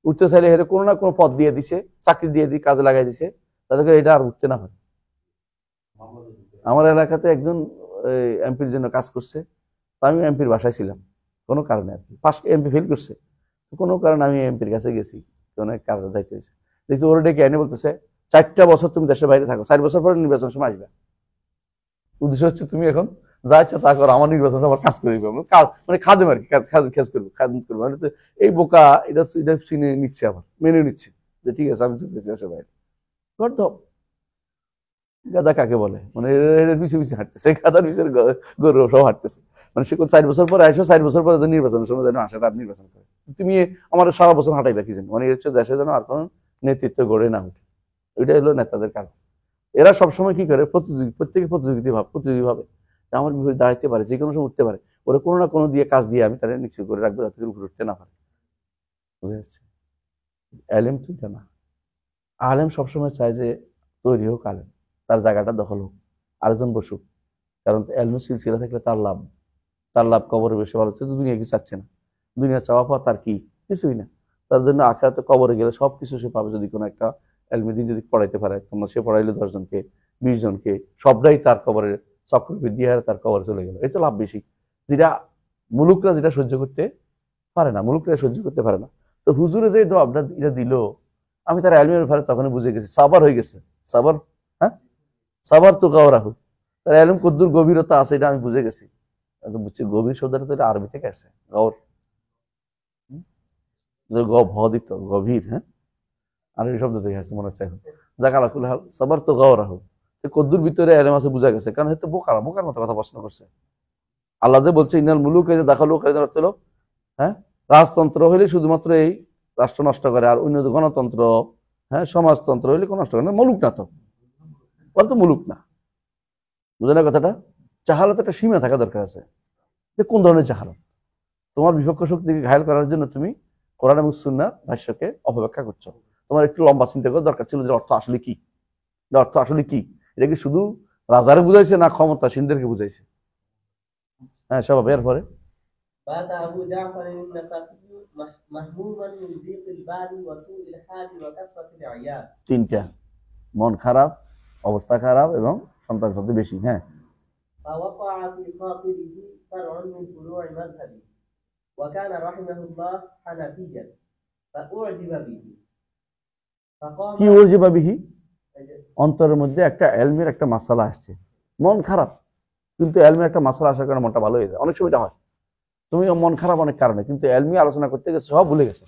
উঠতে চাইলে হেরে কোনো না কোনো পদ দিয়ে দিছে, চাকরি দিয়ে দিয়ে কাজে লাগাই দিছে, তাদেরকে এটা আর উঠতে না হয়। আমার এলাকাতে একজন এমপির জন্য কাজ করছে, আমি এমপির বাসায় ছিলাম কোনো কারণে আর কি। ফার্স্ট এমপি ফেল করছে, কোনো কারণে আমি এমপির কাছে গেছি, অনেক কারণে যাইতে হয়েছে। দেখছি ওরা ডেকে আইনে বলতেছে 4টা বছর তুমি দেশের বাইরে থাকো, 4 বছর পরে নির্বাচনের সময় আসবে। উদ্দেশ্য হচ্ছে তুমি এখন যা ইচ্ছা তা করো, আমার নির্বাচন আমার কাজ করে দিবে, মানে খাদেম আর কি, কাজ করবো, খাদেম করবো। মানে তো এই বোকা এটা চিনে নিচ্ছে, আবার মেনে নিচ্ছে যে ঠিক আছে আমি চলে গেছি দেশের বাইরে। গাদা কাকে বলে? মানে পিছিয়ে পিছিয়ে হাঁটতেছে, গাদার পিছিয়ে গরু সব হাঁটতেছে। মানে সে 4 বছর পরে আসো, 4 বছর পরে নির্বাচনের সময় যেন আসে, তার নির্বাচন করে। তুমি আমার সারা বছর হাঁটাইবা কি জন্য? মানে এর হচ্ছে দেশে যেন আর কোনো নেতৃত্ব গড়ে না উঠে। ওইটাই হলো নেতাদের কারণ। এরা সবসময় কি করে, প্রত্যেকে প্রতিযোগী ভাবে আমার বিপরীতে দাঁড়াইতে পারে, যে কোনো সময় উঠতে পারে। ওরা কোনো না কোনো দিয়ে কাজ দিয়ে আমি তাদের নিচু করে রাখবো, যাতে করে উপরে উঠতে না পারে। বুঝে যাচ্ছে? আলেম তো এটা না। আলেম সবসময় চায় যে তৈরি হোক আলেম, তার জায়গাটা দখল হোক, আরেকজন বসুক। কারণ এলমের সিলসিলা থাকলে তার লাভ কবরে বেশি ভালো হচ্ছে। দুনিয়া কিছু চাচ্ছে না, দুনিয়া চাওয়া পাওয়া তার কিছুই না। তার জন্য আখিরাতে কবরে গেলে সবকিছু সে পাবে, যদি কোনো একটা এলমে দিন যদি পড়াইতে পারে। তোমরা সে পড়াইলো 10 জনকে, 20 জনকে, সবটাই তার কবরের চক্রবৃদ্ধি হারে তার কবরে চলে গেল। এই তো লাভ বেশি, যেটা মুলুকরা যেটা সহ্য করতে পারে না, মুলুকরা সহ্য করতে পারে না। তো হুজুরে যে আপনার এটা দিল, আমি তার এলমের ব্যাপারে তখনই বুঝে গেছি, সাবার হয়ে গেছে। সাবার, হ্যাঁ, সাবার তো গাওরাহু, তার এলম কদ্দুর গভীরতা আছে এটা আমি বুঝে গেছি। বুঝছি গভীর শব্দটা তো আরবি থেকে আসছে, গৌর, ভদিত গভীর, হ্যাঁ, আরবি শব্দ থেকে আসছে মনে হচ্ছে এখন। যাক আলাকুল হাল, সাবার তো গাওরাহু, কদ্দুর ভিতরে এলম আছে বুঝা গেছে। কারণ হয়তো বোকার মতো কথা প্রশ্ন করছে। আল্লাহ যে বলছে ইন্নাল মুলুকা ইযা দাখালু খালিদান অর্থ হলো, হ্যাঁ, রাজতন্ত্র হইলে শুধুমাত্র এই রাষ্ট্র নষ্ট করে, আর অন্য গণতন্ত্র, হ্যাঁ, সমাজতন্ত্র হইলে কোনো নষ্ট করে না। মুলুক না তো, বল তো মুলুক না। বুঝে না কথাটা? জাহালত একটা সীমা থাকা দরকার আছে, যে কোন ধরনের জাহালত। তোমার বিপক্ষ শক্তিকে ঘায়েল করার জন্য তুমি কোরআন এবং সুন্নাহ ভাষ্যকে অপব্যাখ্যা করছো। তোমার একটু লম্বা চিন্তা করার দরকার ছিল যে অর্থ আসলে কি, অর্থ আসলে কি। এটা কি শুধু রাজারে বুঝাইছে না ক্ষমতাসীনদেরকে বুঝাইছে? হ্যাঁ সবাই এরপরে بات أبو جعفر النسفي مهموما من ضيق البال وسوء الحال وكثرة العيال. তিনটা, মন খারাপ, অবস্থা খারাপ এবং সন্তান সন্ততি বেশি। হ্যাঁ فوقع في خاطره فرع من فروع مذهبه وكان رحمه الله حنفيا فأعجب به فقام. কি ওজিবা বিহি? অন্তরের মধ্যে একটা এলমের একটা মাসালা আসছে, মন খারাপ, কিন্তু এলমের একটা মাসালা আসার কারণে মনটা ভালো হয়ে যায়। অনেক সময় এটা হয়, তুমি মন খারাপ অনেক কারণে, কিন্তু এলমি আলোচনা করতে গেছে সব ভুলে গেছে।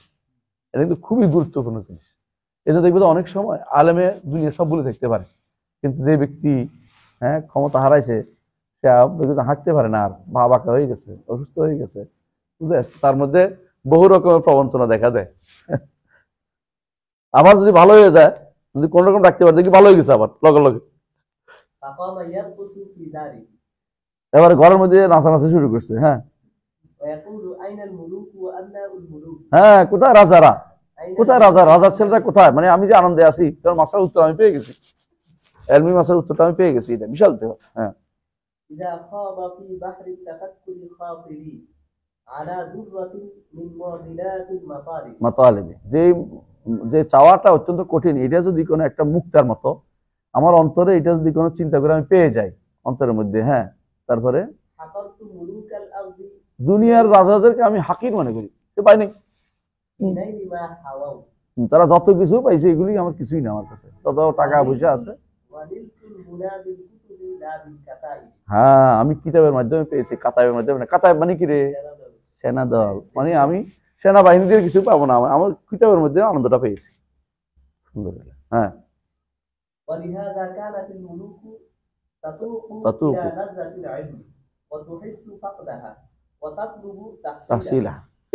এটা কিন্তু খুবই গুরুত্বপূর্ণ জিনিস। এই জন্য দেখবে অনেক সময় আলেমে দুনিয়া সব ভুলে থাকতে পারে, কিন্তু যে ব্যক্তি ক্ষমতা হারাইছে সে হাঁটতে পারে না, আর বাঁকা হয়ে গেছে, অসুস্থ হয়ে গেছে, বুঝতে আসছে, তার মধ্যে বহু রকমের প্রবঞ্চনা দেখা দেয়। আবার যদি ভালো হয়ে যায়, যদি কোন রকম রাখতে পারে, দেখি ভালো হয়ে গেছে আবার লগে লগে। এবারে ঘরের মধ্যে নাচানাচি শুরু করছে। হ্যাঁ হ্যাঁ, কোথায় রাজারা, কোথায় রাজা, রাজার ছেলেরা কোথায়? মানে আমি যে আনন্দে আছি, কারণ মাসার উত্তর আমি পেয়ে গেছি, এলমি মাসার উত্তরটা আমি পেয়ে গেছি, এটা বিশাল ব্যাপার। হ্যাঁ মাতালিবি, যে চাওয়াটা অত্যন্ত কঠিন, এটা যদি কোনো একটা মুক্তার মতো আমার অন্তরে, এটা যদি কোনো চিন্তা করে আমি পেয়ে যাই অন্তরের মধ্যে। হ্যাঁ তারপরে দুনিয়ার রাজাদেরকে আমি হাকির মনে করি, পাই নাই, তারা যত কিছু পাইছে এগুলি আমার কিছুই না, আমার কাছে তত টাকা পয়সা আছে। হ্যাঁ আমি কিতাবের মাধ্যমে পেয়েছি, কাতাবের মাধ্যমে না। কাতাব মানে কি রে? সেনা দল, মানে আমি সেনাবাহিনীদের কিছু পাবো না, আমার কিতাবের মধ্যে আনন্দটা পেয়েছি। হ্যাঁ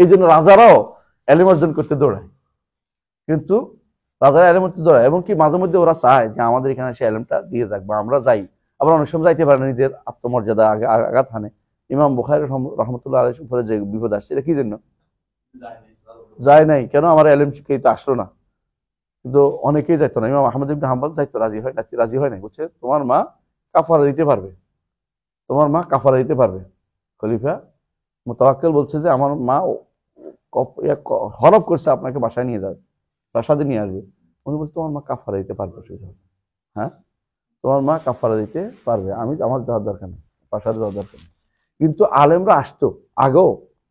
এই জন্য রাজারাও এলিম অর্জন করতে দৌড়ায়, কিন্তু রাজারা এলিম করতে দৌড়ায়, এবং কি মাঝে মধ্যে ওরা চায় যে আমাদের এখানে সে এলিমটা দিয়ে যাক বা আমরা যাই। আবার অনেক সময় যাইতে পারে না, নিজের আত্মমর্যাদা আঘাত হানে। ইমাম বুখারী রহমতুল্লাহ আলাইহির উপরে যে বিপদ আসছে, এটা কি জন্য? যায় নাই কেন? আমার এলিম কেউ তো আসলো না, কিন্তু অনেকেই যাইতো না। ইমাম আহমদ ইবনে হাম্বল যাইতো, রাজি হয় নাই, বলছে তোমার মা কাফারা দিতে পারবে, তোমার মা কাফারা দিতে পারবে। খলিফা মুতাওয়াক্কিল বলছে যে আমার মা হরফ করছে আপনাকে বাসায় নিয়ে যাবে, প্রাসাদে নিয়ে আসবে। উনি বলছে তোমার মা কাফারা দিতে পারবে। হ্যাঁ তোমার মা কাফারা দিতে পারবে, আমার যাওয়ার দরকার নেই, প্রাসাদে যাওয়ার দরকার নেই। কিন্তু আলেমরা আসতো, আগেও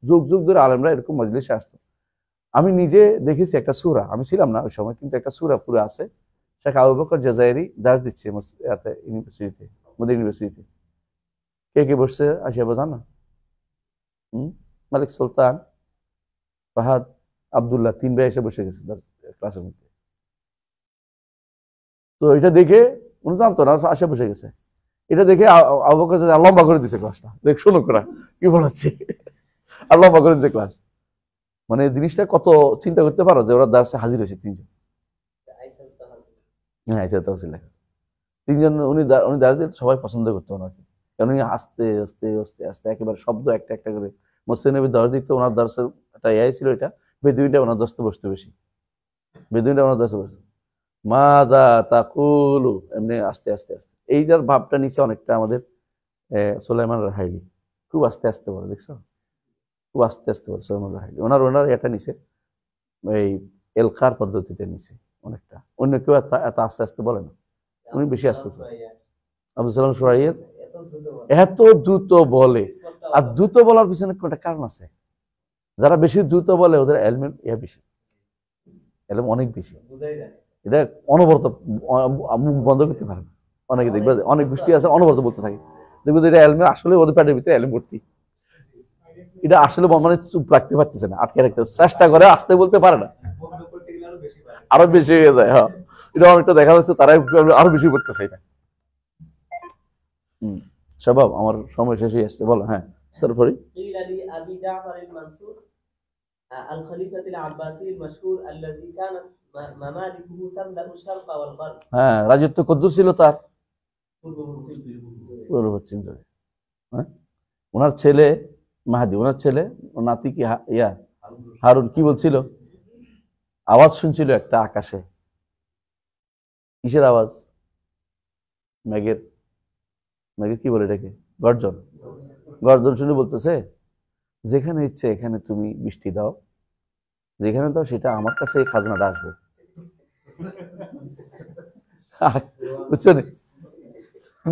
যুগ যুগ ধরে আলেমরা এরকম মজলিসে আসতো। আমি নিজে দেখেছি একটা সূরা, আমি ছিলাম না ওই সময়, কিন্তু একটা সূরা পুরো আছে। শেখ আবু বকর জাজাইরি দাস দিচ্ছে ইউনিভার্সিটিতে, মদিনা ইউনিভার্সিটিতে। কে কে বসছে আসিয়া বোঝান না? মালিক সুলতান, ফাহাদ, আব্দুল্লাহ, 3 ভাই এসে বসে গেছে ক্লাসের মধ্যে। তো এটা দেখে উনি জানতো না, আসে বসে গেছে। এটা দেখে আবু বকর লম্বা করে দিছে ক্লাসটা, দেখ শোনো করা কি বলাচ্ছে, আর লম্বা করে দিচ্ছে ক্লাস। মানে জিনিসটা কত চিন্তা করতে পারো যে ওরা দার্সে হাজির হয়েছে 3 জন। হ্যাঁ আইসা তাফসীর লেখা 3 জন। উনি দাঁড়িয়ে সবাই পছন্দ করতো ওনাকে, কারণ উনি আস্তে আস্তে আস্তে আস্তে একেবারে শব্দ একটা একটা করে মসজিদ নবীর দরজা দিতে। ওনার দর্শের একটা ইয়ে ছিল, এটা বেদুইনটা ওনার দর্শে বসতে বেশি, বেদুইনটা ওনার দর্শে বসতে মাদা তাকুলু, এমনি আস্তে আস্তে আস্তে। এইটার ভাবটা নিচে অনেকটা আমাদের সুলাইমান রাহাইলি, খুব আস্তে আস্তে বলে, দেখছো খুব আস্তে আস্তে বলে সুলাইমান রাহাইলি। ওনার এটা নিচে এই এলকার পদ্ধতিতে নিচে অনেকটা, অন্য কেউ এত আস্তে আস্তে বলে না, উনি বেশি আস্তে। আব্দুল সালাম সুরাইয়ের এত দ্রুত বলে, আর দ্রুত বলার পিছনে একটা কারণ আছে। যারা বেশি দ্রুত বলে ওদের এলমের বেশি, এলম অনেক বেশি, এটা অনবরত মুখ বন্ধ করতে পারে না। অনেকে দেখবে অনেক গোষ্ঠী আছে অনবরত বলতে থাকে, দেখবে এটা এলমের আসলে ওদের পেটের ভিতরে এলম ভর্তি, এটা আসলে মানে চুপ রাখতে পারতেছে না, আটকে রাখতে চেষ্টা করে, আসতে বলতে পারে না, আরো বেশি হয়ে যায়। হ্যাঁ এটা অনেকটা দেখা যাচ্ছে, তারাই আরো বেশি করতেছে এটা। স্বভাব। আমার সময় শেষ হয়ে আসছে, বলো। হ্যাঁ তারপরে হ্যাঁ রাজত্ব কদ্দুর ছিল তার? পূর্ব পশ্চিম জুড়ে। হ্যাঁ ওনার ছেলে মাহাদি ওনার ছেলে, ওর নাতি কি হারুন কি বলছিল? আওয়াজ শুনছিল একটা আকাশে। কিসের আওয়াজ? মেঘের। মেঘের কি বলে এটাকে? গর্জন। গর্জন শুনে বলতেছে যেখানে ইচ্ছে এখানে তুমি বৃষ্টি দাও, যেখানে দাও সেটা আমার কাছে এই খাজনাটা আসবে। বুঝছো না?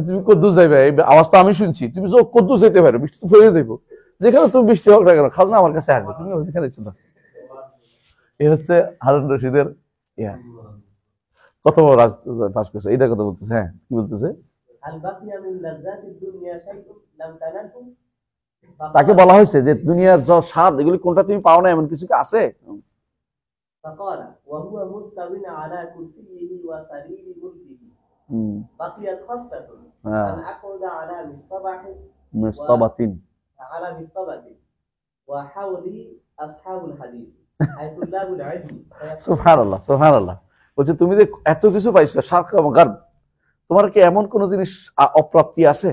তুমি কদ্দু যাইবে, এই আওয়াজ তো আমি শুনছি, তুমি কদ্দু যেতে পারো, বৃষ্টি তো হয়ে যাইব, যেখানে তুমি বৃষ্টি হোক না কেন খাজনা আমার কাছে আসবে, তুমি যেখানে ইচ্ছে দাও। এই হচ্ছে হারুন রশিদের ইয়া। কত বড় পাস করছে, এইটার কথা বলতেছে। হ্যাঁ, কি বলতেছে? তাকে বলা হয়েছে যে দুনিয়ার যত স্বাদ এগুলি কোনটা তুমি পাও না, এমন কিছু কি আছে? সুবহানাল্লাহ, সুবহানাল্লাহ। বলছে তুমি যে এত কিছু পাইছো, তোমার কি এমন কোন জিনিস অপ্রাপ্তি আছে?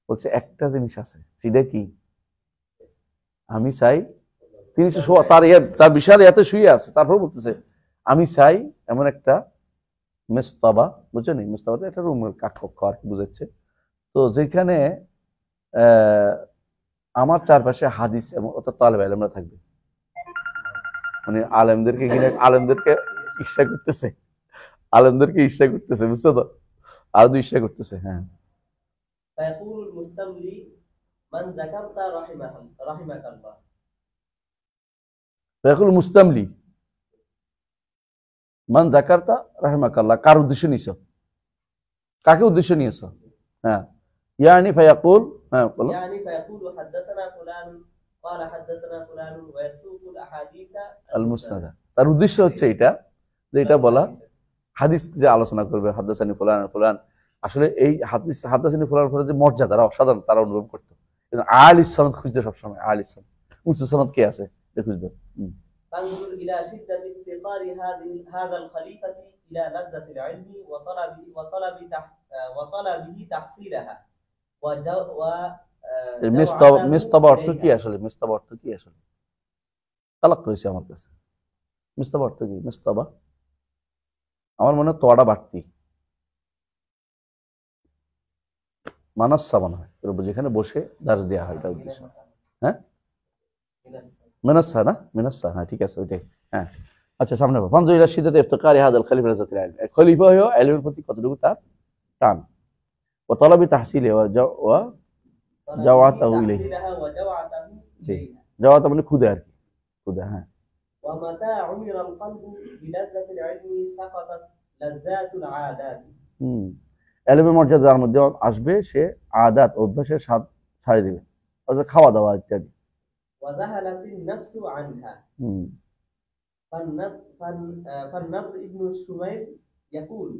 বলছে একটা জিনিস আছে, সেটা কি? আমি চাই, তিনি তার বিশাল এতে শুয়ে আছে, তারপর বলতেছে আমি চাই এমন একটা মেস্তবা, বুঝছো নি? মেস্তবা একটা রুমের কক্ষ আর কি বুঝাচ্ছে, তো যেখানে আমার চারপাশে হাদিস এবং অর্থাৎ তালেব ইলমরা থাকবে। মানে আলেমদেরকে কিনে আলেমদেরকে ঈর্ষা করতেছে, আলেমদেরকে ঈর্ষা করতেছে, বুঝছো তো? আর ঈর্ষা করতেছে। হ্যাঁ, ফায়াকুলুল মুস্তামলি মান যাকারতা রাহিমাকাল্লাহ। ফায়াকুল মুস্তামলি মান যাকারতা রাহিমাকাল্লাহ, কার উদ্দেশ্যে নিছো? কাকে উদ্দেশ্যে নিয়েছো? হ্যাঁ, ইয়ানি ফায়াকুল, হ্যাঁ বলো। ইয়ানি ফায়াকুলু হাদাসানা ফুলান ক্বালা হাদাসানা ফুলান ওয়া ইয়াসুকুল আহাদিসা আল মুসনাদা। তার উদ্দেশ্য হচ্ছে এটা, যে এটা বলা হাদিস যে আলোচনা করবে, হাদাসানি ফুলান ফুলান। আসলে এই হাদিস হাদাসানি ফুলান ফুলান যে মর্যাদা অসাধারণ তারা অনুভব করতো। কিন্তু আল ইসলাম খুঁজতে সবসময়, আল ইসলাম উচ্চ সনদ কে আছে খুঁজতে। فانظر إلى شدة افتقار هذا الخليفة إلى لذة العلم وطلبه تحصيلها মিস্তবা অর্থ কি আসলে? মিস্তবা অর্থ কি আসলে? তালাক করেছে আমার কাছে। মিস্তবা অর্থ কি? মিস্তবা আমার মনে হয় তোয়াটা বাড়তি, মানাসা মনে হয়, যেখানে বসে দার্স দেওয়া হয়, এটা উদ্দেশ্য। হ্যাঁ, মিনাসা না? মিনাসা, হ্যাঁ ঠিক আছে ওইটাই। হ্যাঁ, আচ্ছা সামনে ফানজুর ইলা শিদ্দাতি ইফতিকারি হাযাল খলিফা লিযাতিল ইলম। খলিফা হলো ইলমের প্রতি কতটুকু তার টান। ওয়া তালাবি তাহসিলি ওয়া জাওয়াতাহু ইলাইহি। জাওয়াতা মানে খুদা আর কি, খুদা। হ্যাঁ, ওয়া মাতা উমিরাল কলবু বিলাযাতিল ইলমি সাকাতাত লাযাতুল আদাত। ইলমের মর্যাদা যার মধ্যে আসবে, সে আদাত অভ্যাসের স্বাদ ছাড়িয়ে দিবে, অর্থাৎ খাওয়া দাওয়া ইত্যাদি। وذهلت النفس عنها. فالنضر ابن الشميل يقول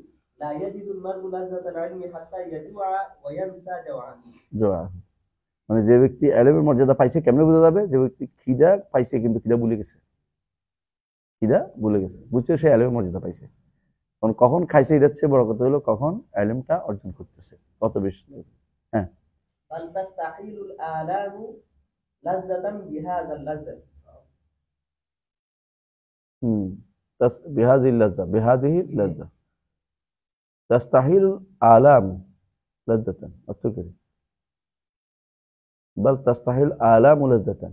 لا يجد المرء لذة العلم حتى يجوع وينسى جوعه. মানে যে ব্যক্তি ইলমের মর্যাদা পাইছে কেমনে বোঝা যাবে? যে ব্যক্তি খিদা পাইছে কিন্তু খিদা ভুলে গেছে, খিদা ভুলে গেছে, বুঝছে সে ইলমের মর্যাদা পাইছে। কারণ কখন খাইছে এটা হচ্ছে বড় কথা, হলো কখন ইলমটা অর্জন করতেছে, কত বেশি। হ্যাঁ, ফালতাস্তাহিলুল আলামু লাযযাতান বিহাযাল লাযযাত। বিহাযিল লাযযা, বিহাযিহি লাযযা তাস্তাহিলুল আলাম লাযযাতান। অর্থ কি? বাল তাস্তাহিল আলামু লাযযাতান।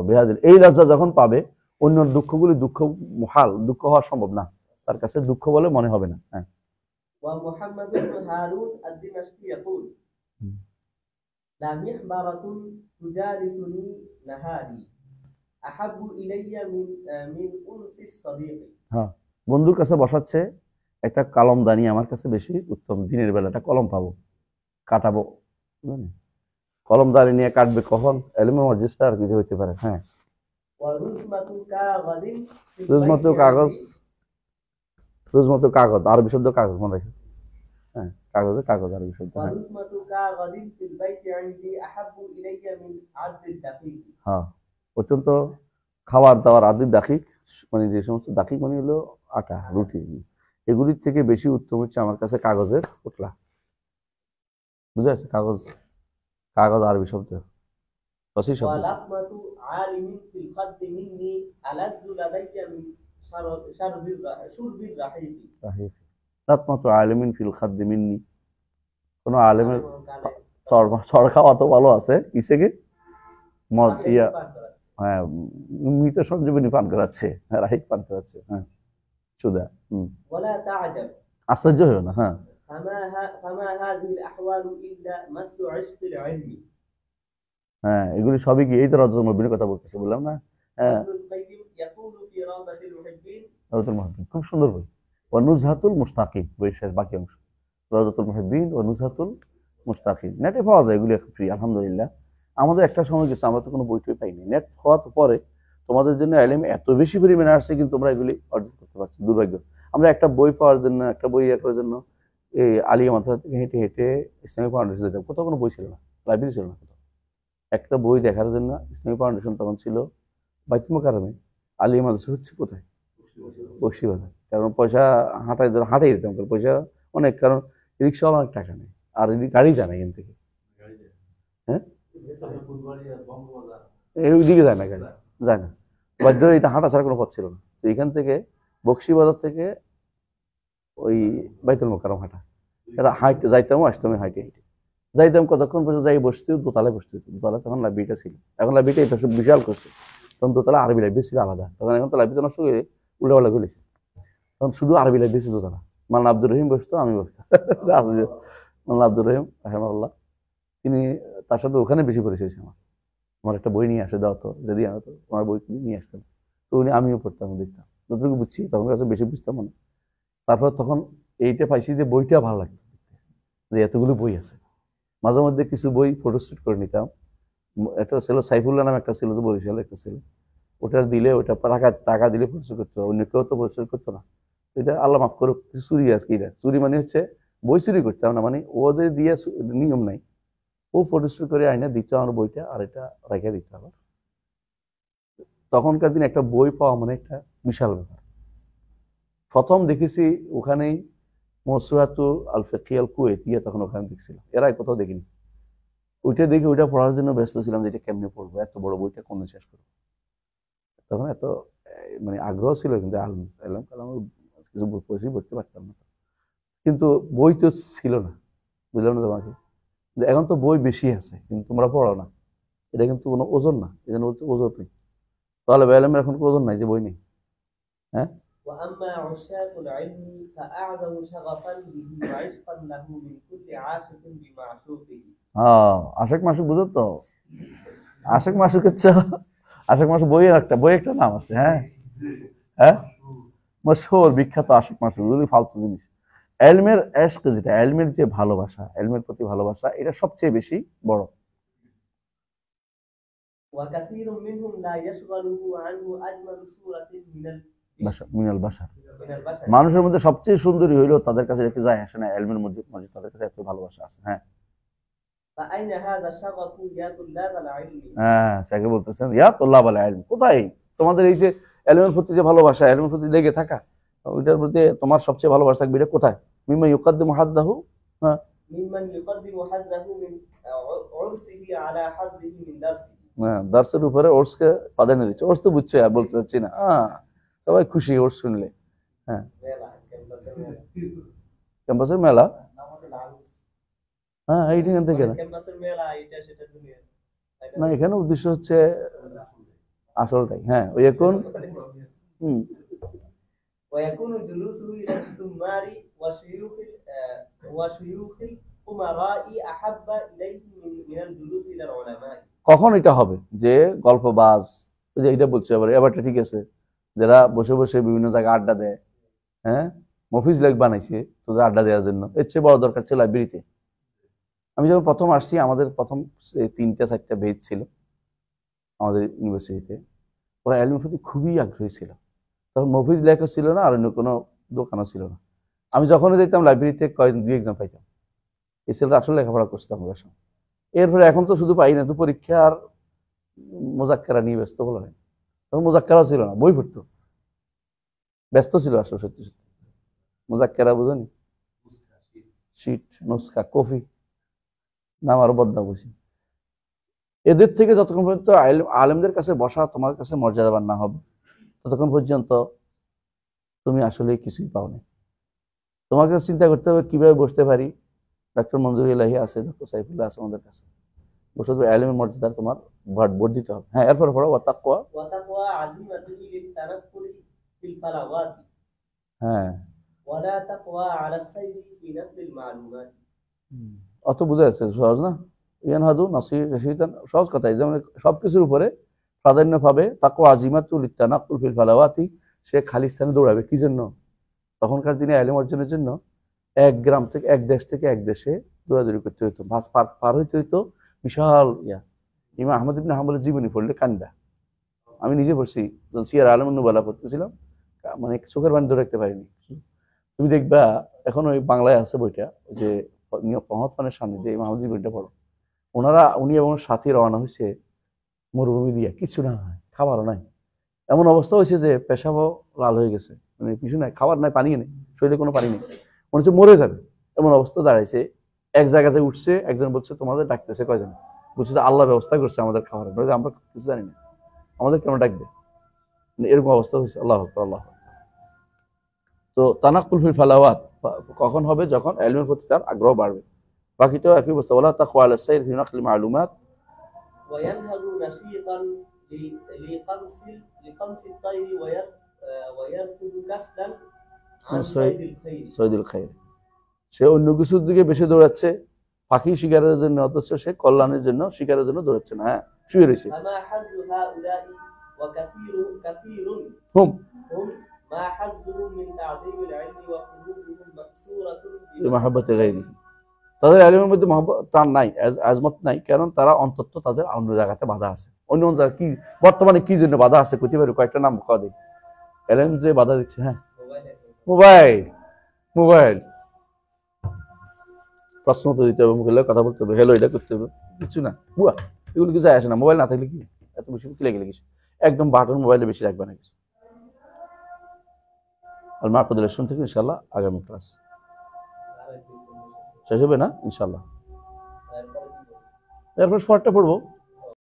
বিহাযিল, এই লাযযা যখন পাবে অন্য দুঃখগুলি দুঃখ মুহাল, দুঃখ হওয়া সম্ভব না, তার কাছে দুঃখ বলে মনে হবে না। হ্যাঁ, ওয়া মুহাম্মাদ ইবনে হারুন আদ-দিমাশকি ইয়াকুল লা মিহবারাতুন তুজালিসুনি নাহারি আহাব্বু ইলাইয়া মিন উনসিস সাদিক। হ্যাঁ, বন্ধুর কাছে বসাচ্ছে একটা কলমদানি আমার কাছে বেশি উত্তম। দিনের বেলাটা কলম পাবো, কাটাবো, কলমদানি নিয়ে কাটবে কখন? ইলমের মজলিসটা আর কিছু হইতে পারে। হ্যাঁ, রুজমাতু কাগজ, আরবি শব্দ কাগজ মনে রাখে। হ্যাঁ, কাগজে কাগজ আরবি শব্দ। হ্যাঁ, অত্যন্ত খাবার দাবার আদি দাকিক, মানে যে সমস্ত দাকিক মানে হলো আটা, রুটি, এগুলির থেকে বেশি উত্তম হচ্ছে আমার কাছে কাগজের পোটলা। বুঝে আছে? কাগজ, কাগজ আরবি শব্দ। ফাসি শব্দ। ولقمة عالم في الخد مني ألذ لدي من شرب الرحيق রাহিক। লাতমাতু আলিমিন ফিল খাদ্দি মিন্নি, কোন আলেমের কালে চড় খাওয়া তো ভালো আছে, কিসে কি মদ ইয়া, পান করা। হ্যাঁ, মৃত সঞ্জীবনী পান করাচ্ছে, রাহিক পান করাচ্ছে, হ্যাঁ, সুদা। ولا تعجب আশ্চর্য হইও না, হ্যাঁ। فما هذه الأحوال إلا مس عشق العلم. হ্যাঁ, এগুলি সবই কি এই তো রওদাতুল মুহিব্বিনের কথা বলতেছে, বললাম না? হ্যাঁ, ابن القيم يقول في روضة المحبين রওদাতুল মুহিব্বিন খুব সুন্দর বই। ওয়া নুজহাতুল মুশতাকিন, বইয়ের শেষ বাকি অংশ, রওদাতুল মুহিব্বিন ও নুজহাতুল মুশতাকিন। নেটে পাওয়া যায় এগুলি ফ্রি, আলহামদুলিল্লাহ। আমাদের একটা সময় গেছে, আমরা তো কোনো বই টই পাইনি। নেট হওয়ার পরে তোমাদের জন্য এলেম এত বেশি পরিমাণে আসছে, কিন্তু তোমরা এগুলি অর্জন করতে পারছো, দুর্ভাগ্য। আমরা একটা বই পাওয়ার জন্য, একটা বই ইয়ে করার জন্য এই আলিয়া মাদ্রাসা থেকে হেঁটে হেঁটে ইসলামী ফাউন্ডেশন যেতাম। কোথাও কোনো বই ছিল না, লাইব্রেরি ছিল না কোথাও। একটা বই দেখার জন্য ইসলামী ফাউন্ডেশন তখন ছিল বাইতুল মোকাররমে, আলিয়া মাদ্রাসা হচ্ছে কোথায়, বক্সিবাজার। কারণ পয়সা হাঁটাই যেতাম, কারণ পয়সা অনেক, কারণ রিক্সাওয়ালা অনেক টাকা নেই, আর গাড়ি যায় না এখান থেকে, হ্যাঁ, ওইদিকে যায় না, গাড়ি যায় না, বাধ্য হয়ে এটা হাঁটা ছাড়া কোনো পথ ছিল না। তো এখান থেকে বক্সিবাজার থেকে ওই বাইতুল মোকাররম হাঁটা, এটা হাইটে যাইতাম, আসতাম হাইটে হাইটে যাইতাম, কতক্ষণ পর্যন্ত যাই বসতে, দোতলায় বসতে হতো। দোতলা তখন লাইব্রেরিটা ছিল, এখন লাইব্রেরিটা এটা সব বিশাল করছে, তখন দোতলা আরবি লাইব্রেরি ছিল আলাদা। তখন এখন তো লাইব্রেরিটা নষ্ট করে উল্টাপাল্টা খুলেছে, তখন শুধু আরবি লাইব্রেরি ছিল দোতলা। মাওলানা আব্দুর রহিম বসতো, আমি বসতাম, মাওলানা আব্দুর রহিম রাহিমাহুল্লাহ, তিনি, তার সাথে ওখানে বেশি পরিচয় হয়েছে আমার। আমার একটা বই নিয়ে আসে, দাও তো, যদি আনতো তোমার বই নিয়ে আসতাম, তো উনি, আমিও পড়তাম, দেখতাম, যতটুকু বুঝছি, তখন কাছে বেশি বুঝতাম না। তারপর তখন এইটা পাইছি যে বইটা ভালো লাগতো, যে এতগুলো বই আছে। মাঝে মধ্যে কিছু বই ফটোস্যুট করে নিতাম। একটা ছিল সাইফুল্লাহ নাম, একটা ছিল বরিশাল, একটা ছিল, ওটা দিলে, ওটা টাকা দিলে ফটোস্যুট করতে হবে, অন্য কেউ তো ফটোস্যুট করতো না। এটা আল্লাহ মাফ করুক, কিছু চুরি আছে, এটা চুরি মানে হচ্ছে বই চুরি করতাম না, মানে ওদের দিয়ে নিয়ম নাই, ও ফটোস্যুট করে আইনা দিত আমার বইটা, আর এটা রেখে দিত আবার। তখনকার দিনে একটা বই পাওয়া মানে একটা বিশাল ব্যাপার। প্রথম দেখেছি ওখানেই মওসুআতু আল ফিকহিয়া আল কুওয়েতিয়া, তখন ওখানে দেখছিলাম, এরা কোথাও দেখিনি। ওইটা দেখে ওইটা পড়ার জন্য ব্যস্ত ছিলাম, যে এটা কেমনে পড়বো, এত বড় বইটা কোন শেষ করবো। তখন এত মানে আগ্রহ ছিল, কিন্তু আলম কালাম কিছু পড়ছি, পড়তে পারতাম না, কিন্তু বই তো ছিল না, বুঝলাম না তোমাকে। এখন তো বই বেশি আছে, কিন্তু তোমরা পড়ো না, এটা কিন্তু কোনো ওজন না, এই জন্য ওজন নেই। তাহলে আলমের এখন ওজন নাই যে বই নেই, হ্যাঁ। وأما عشاق العلم فأعظم شغفا به وعشقا له من كل عاشق بمعشوقه. আশেক মাসুক, বুঝো তো, আশেক মাসুকের আশেক মাসুক বই একটা নাম আছে, হ্যাঁ হ্যাঁ, মশহুর বিখ্যাত আশেক মাসুক, এগুলি ফালতু জিনিস। এলমের এশক, যেটা এলমের যে ভালোবাসা, এলমের প্রতি ভালোবাসা, এটা সবচেয়ে বেশি বড়। وكثير منهم لا يشغله عنه أجمل صورة মিনাল বাশার, من البشر. মানুষের মধ্যে সবচেয়ে সুন্দরী হইলো তাদের কাছে রেখে যায় আসে না, এলমের মধ্যে তাদের কাছে এত ভালোবাসা আছে, হ্যাঁ। فأين هذا الشغف يا طلاب العلم؟ হ্যাঁ, সেকে বলতেছেন ইয়া তুল্লাব আল ইলম, কোথায় তোমাদের এই যে এলমের প্রতি যে ভালোবাসা, এলমের প্রতি লেগে থাকা, ওইটার প্রতি তোমার সবচেয়ে ভালোবাসা থাকবে, এটা কোথায়? মিম্মা ইউকাদ্দিমু হাদ্দাহু, হ্যাঁ, ممن يقدم حظه من عرسه على حظه من درسه. হ্যাঁ, দার্সের উপরে ওর্সকে প্রাধান্য দিচ্ছে। ওর্স তো বুঝছো, আর বলতে চাচ্ছি না, সবাই খুশি ওর্স শুনলে, হ্যাঁ। ক্যাম্পাসের মেলা, হ্যাঁ, এইখান থেকে না, না, এখানে উদ্দেশ্য হচ্ছে আসলটাই, হ্যাঁ, ওই এখন ويكون جلوسه إلى السمار وشيوخ الأمراء أحب إليه من الجلوس إلى العلماء. কখন এটা হবে যে গল্পবাজ, ওই যে এটা বলছে আবার, এবারটা ঠিক আছে, যারা বসে বসে বিভিন্ন জায়গায় আড্ডা দেয়, হ্যাঁ, মফিজ লেক বানাইছে তোদের আড্ডা দেওয়ার জন্য, এর চেয়ে বড় দরকার ছিল লাইব্রেরিতে। আমি যখন প্রথম আসছি, আমাদের প্রথম 3-4টা বেঞ্চ ছিল আমাদের ইউনিভার্সিটিতে, ওরা এলমের প্রতি খুবই আগ্রহী ছিল। তখন মফিজ লেখা ছিল না, আর অন্য কোনো দোকানও ছিল না। আমি যখনই দেখতাম লাইব্রেরিতে 2 এক্সাম পাইতাম, এই ছেলেটা আসলে লেখাপড়া করছিলাম ওর সঙ্গে। এরপরে এখন তো শুধু পাই না, তো পরীক্ষা আর মোজাক্কেরা নিয়ে ব্যস্ত বলা হয়, তখন মোজাক্কেরাও ছিল না, বই পড়তো, ব্যস্ত ছিল আসলে, সত্যি সত্যি। মোজাক্কেরা বুঝনি, শিট, নুসখা, কফি, নাম আরো বদনাম বুঝি, এদের থেকে যতক্ষণ পর্যন্ত আলেমদের কাছে বসা তোমার কাছে মর্যাদাবান না হবে, ততক্ষণ পর্যন্ত তুমি আসলে কিছুই পাও না। তোমার কাছে চিন্তা করতে হবে কিভাবে বসতে পারি। ডক্টর মঞ্জুর ইলাহি আছে, ডক্টর সাইফুল্লাহ আছে আমাদের কাছে, বসে তুমি আলেমের মর্যাদা তোমার ভোট দিতে হবে। হ্যাঁ, এরপর পড়ো ওয়াতাকওয়া। ওয়াতাকওয়া আজিমাতুহু লিতানাক্কুলি ফিল ফালাওয়াতি হ্যাঁ, ওয়ালা তাকওয়া আলা সাইরি ফি নাকলিল মালুমাত। অত বুঝা যাচ্ছে, সহজ না? ইয়ানহাদু নাসির রশিদান, সহজ কথাই, যেমন সবকিছুর উপরে প্রাধান্য পাবে। তাকওয়া আজিমাতুল লিতানাক্কুল ফিল ফালাওয়াতি, সে খালি স্থানে দৌড়াবে কি জন্য? তখনকার দিনে ইলম অর্জনের জন্য এক গ্রাম থেকে, এক দেশ থেকে এক দেশে দৌড়াদৌড়ি করতে হইতো, মাছ পার হইতে হইতো বিশাল ইয়া। ইমাম আহমদ ইবনে হাম্বলের জীবনী পড়লে কান্দা। আমি নিজে পড়ছি, যখন সিয়ার আলম নুবালা পড়তেছিলাম, মানে চোখের পানি ধরে রাখতে পারিনি। তুমি দেখবা এখন ওই বাংলায় আছে বইটা, যে মহাত্মানের সামনে দিয়ে ইমাম আহমদ বইটা পড়ো। উনি এবং সাথী রওনা হয়েছে মরুভূমি দিয়া, কিছু না হয়, খাবারও নাই, এমন অবস্থা হয়েছে যে পেশাবও লাল হয়ে গেছে, মানে কিছু নাই, খাবার নাই, পানি নেই, শরীরে কোনো পানি নেই, মনে হচ্ছে মরে যাবে এমন অবস্থা দাঁড়াইছে। এক জায়গাতে উঠছে, একজন বলছে তোমাদের ডাকতেছে কয়জন? বলছে যে আল্লাহ ব্যবস্থা করছে আমাদের খাবারের, আমরা কিছু জানি না, আমাদের কেন ডাকবে? মানে এরকম অবস্থা হয়েছে। আল্লাহ আকবার, আল্লাহ আকবার। তো তানাক্কুল ফিল ফালাওয়াত কখন হবে? যখন ইলমের প্রতি তার আগ্রহ বাড়বে। বাকিটাও একই অবস্থা। ওয়ালা তাকওয়া আলা সাইর ফি নাকলি মালুমাত ওয়ায়ানহাদু নাশীতান লিকানসিল তাইরি ওয়ায়ারকুদু কাসলান আন সাইদিল খাইর। সৈদিল খাইর, সে অন্য কিছুর দিকে বেশি দৌড়াচ্ছে পাখি শিকারের জন্য, অথচ সে কল্যাণের জন্য, শিকারের জন্য দৌড়াচ্ছে না। হ্যাঁ, শুয়ে রয়েছে। ফামা হাযু হাউলাই ওয়া কাসীরুন হুম মা হাযুহুম মিন তা'যীমিল ইলমি ওয়া কুলুবুহুম মাকসুরাতুন বিমাহাব্বাতি গায়রিহি, তাদের ইলমের মধ্যে মহব্বত তার নাই, আজমত নাই, কারণ তারা অন্তত তাদের অন্য জায়গাতে বাধা আছে। অন্য জায়গা কি বর্তমানে কি জন্য বাধা আছে কইতে পারি? কয়েকটা নাম কয় দিই। ইলম যে বাধা দিচ্ছে, হ্যাঁ, মোবাইল, মোবাইল, প্রশ্ন তো দিতে হবে, মুখে কথা বলতে হবে, হেলো এটা করতে হবে, কিছু না বুয়া, এগুলো কিছু আসে না। মোবাইল না থাকলে কি এত বেশি কি লেগে কিছু, একদম বাটন মোবাইলে বেশি রাখবে না কিছু। আর মাহফুদুল্লাহ শুনতে ইনশাল্লাহ আগামী ক্লাস শেষ হবে না ইনশাল্লাহ, এরপর শর্টটা পড়বো।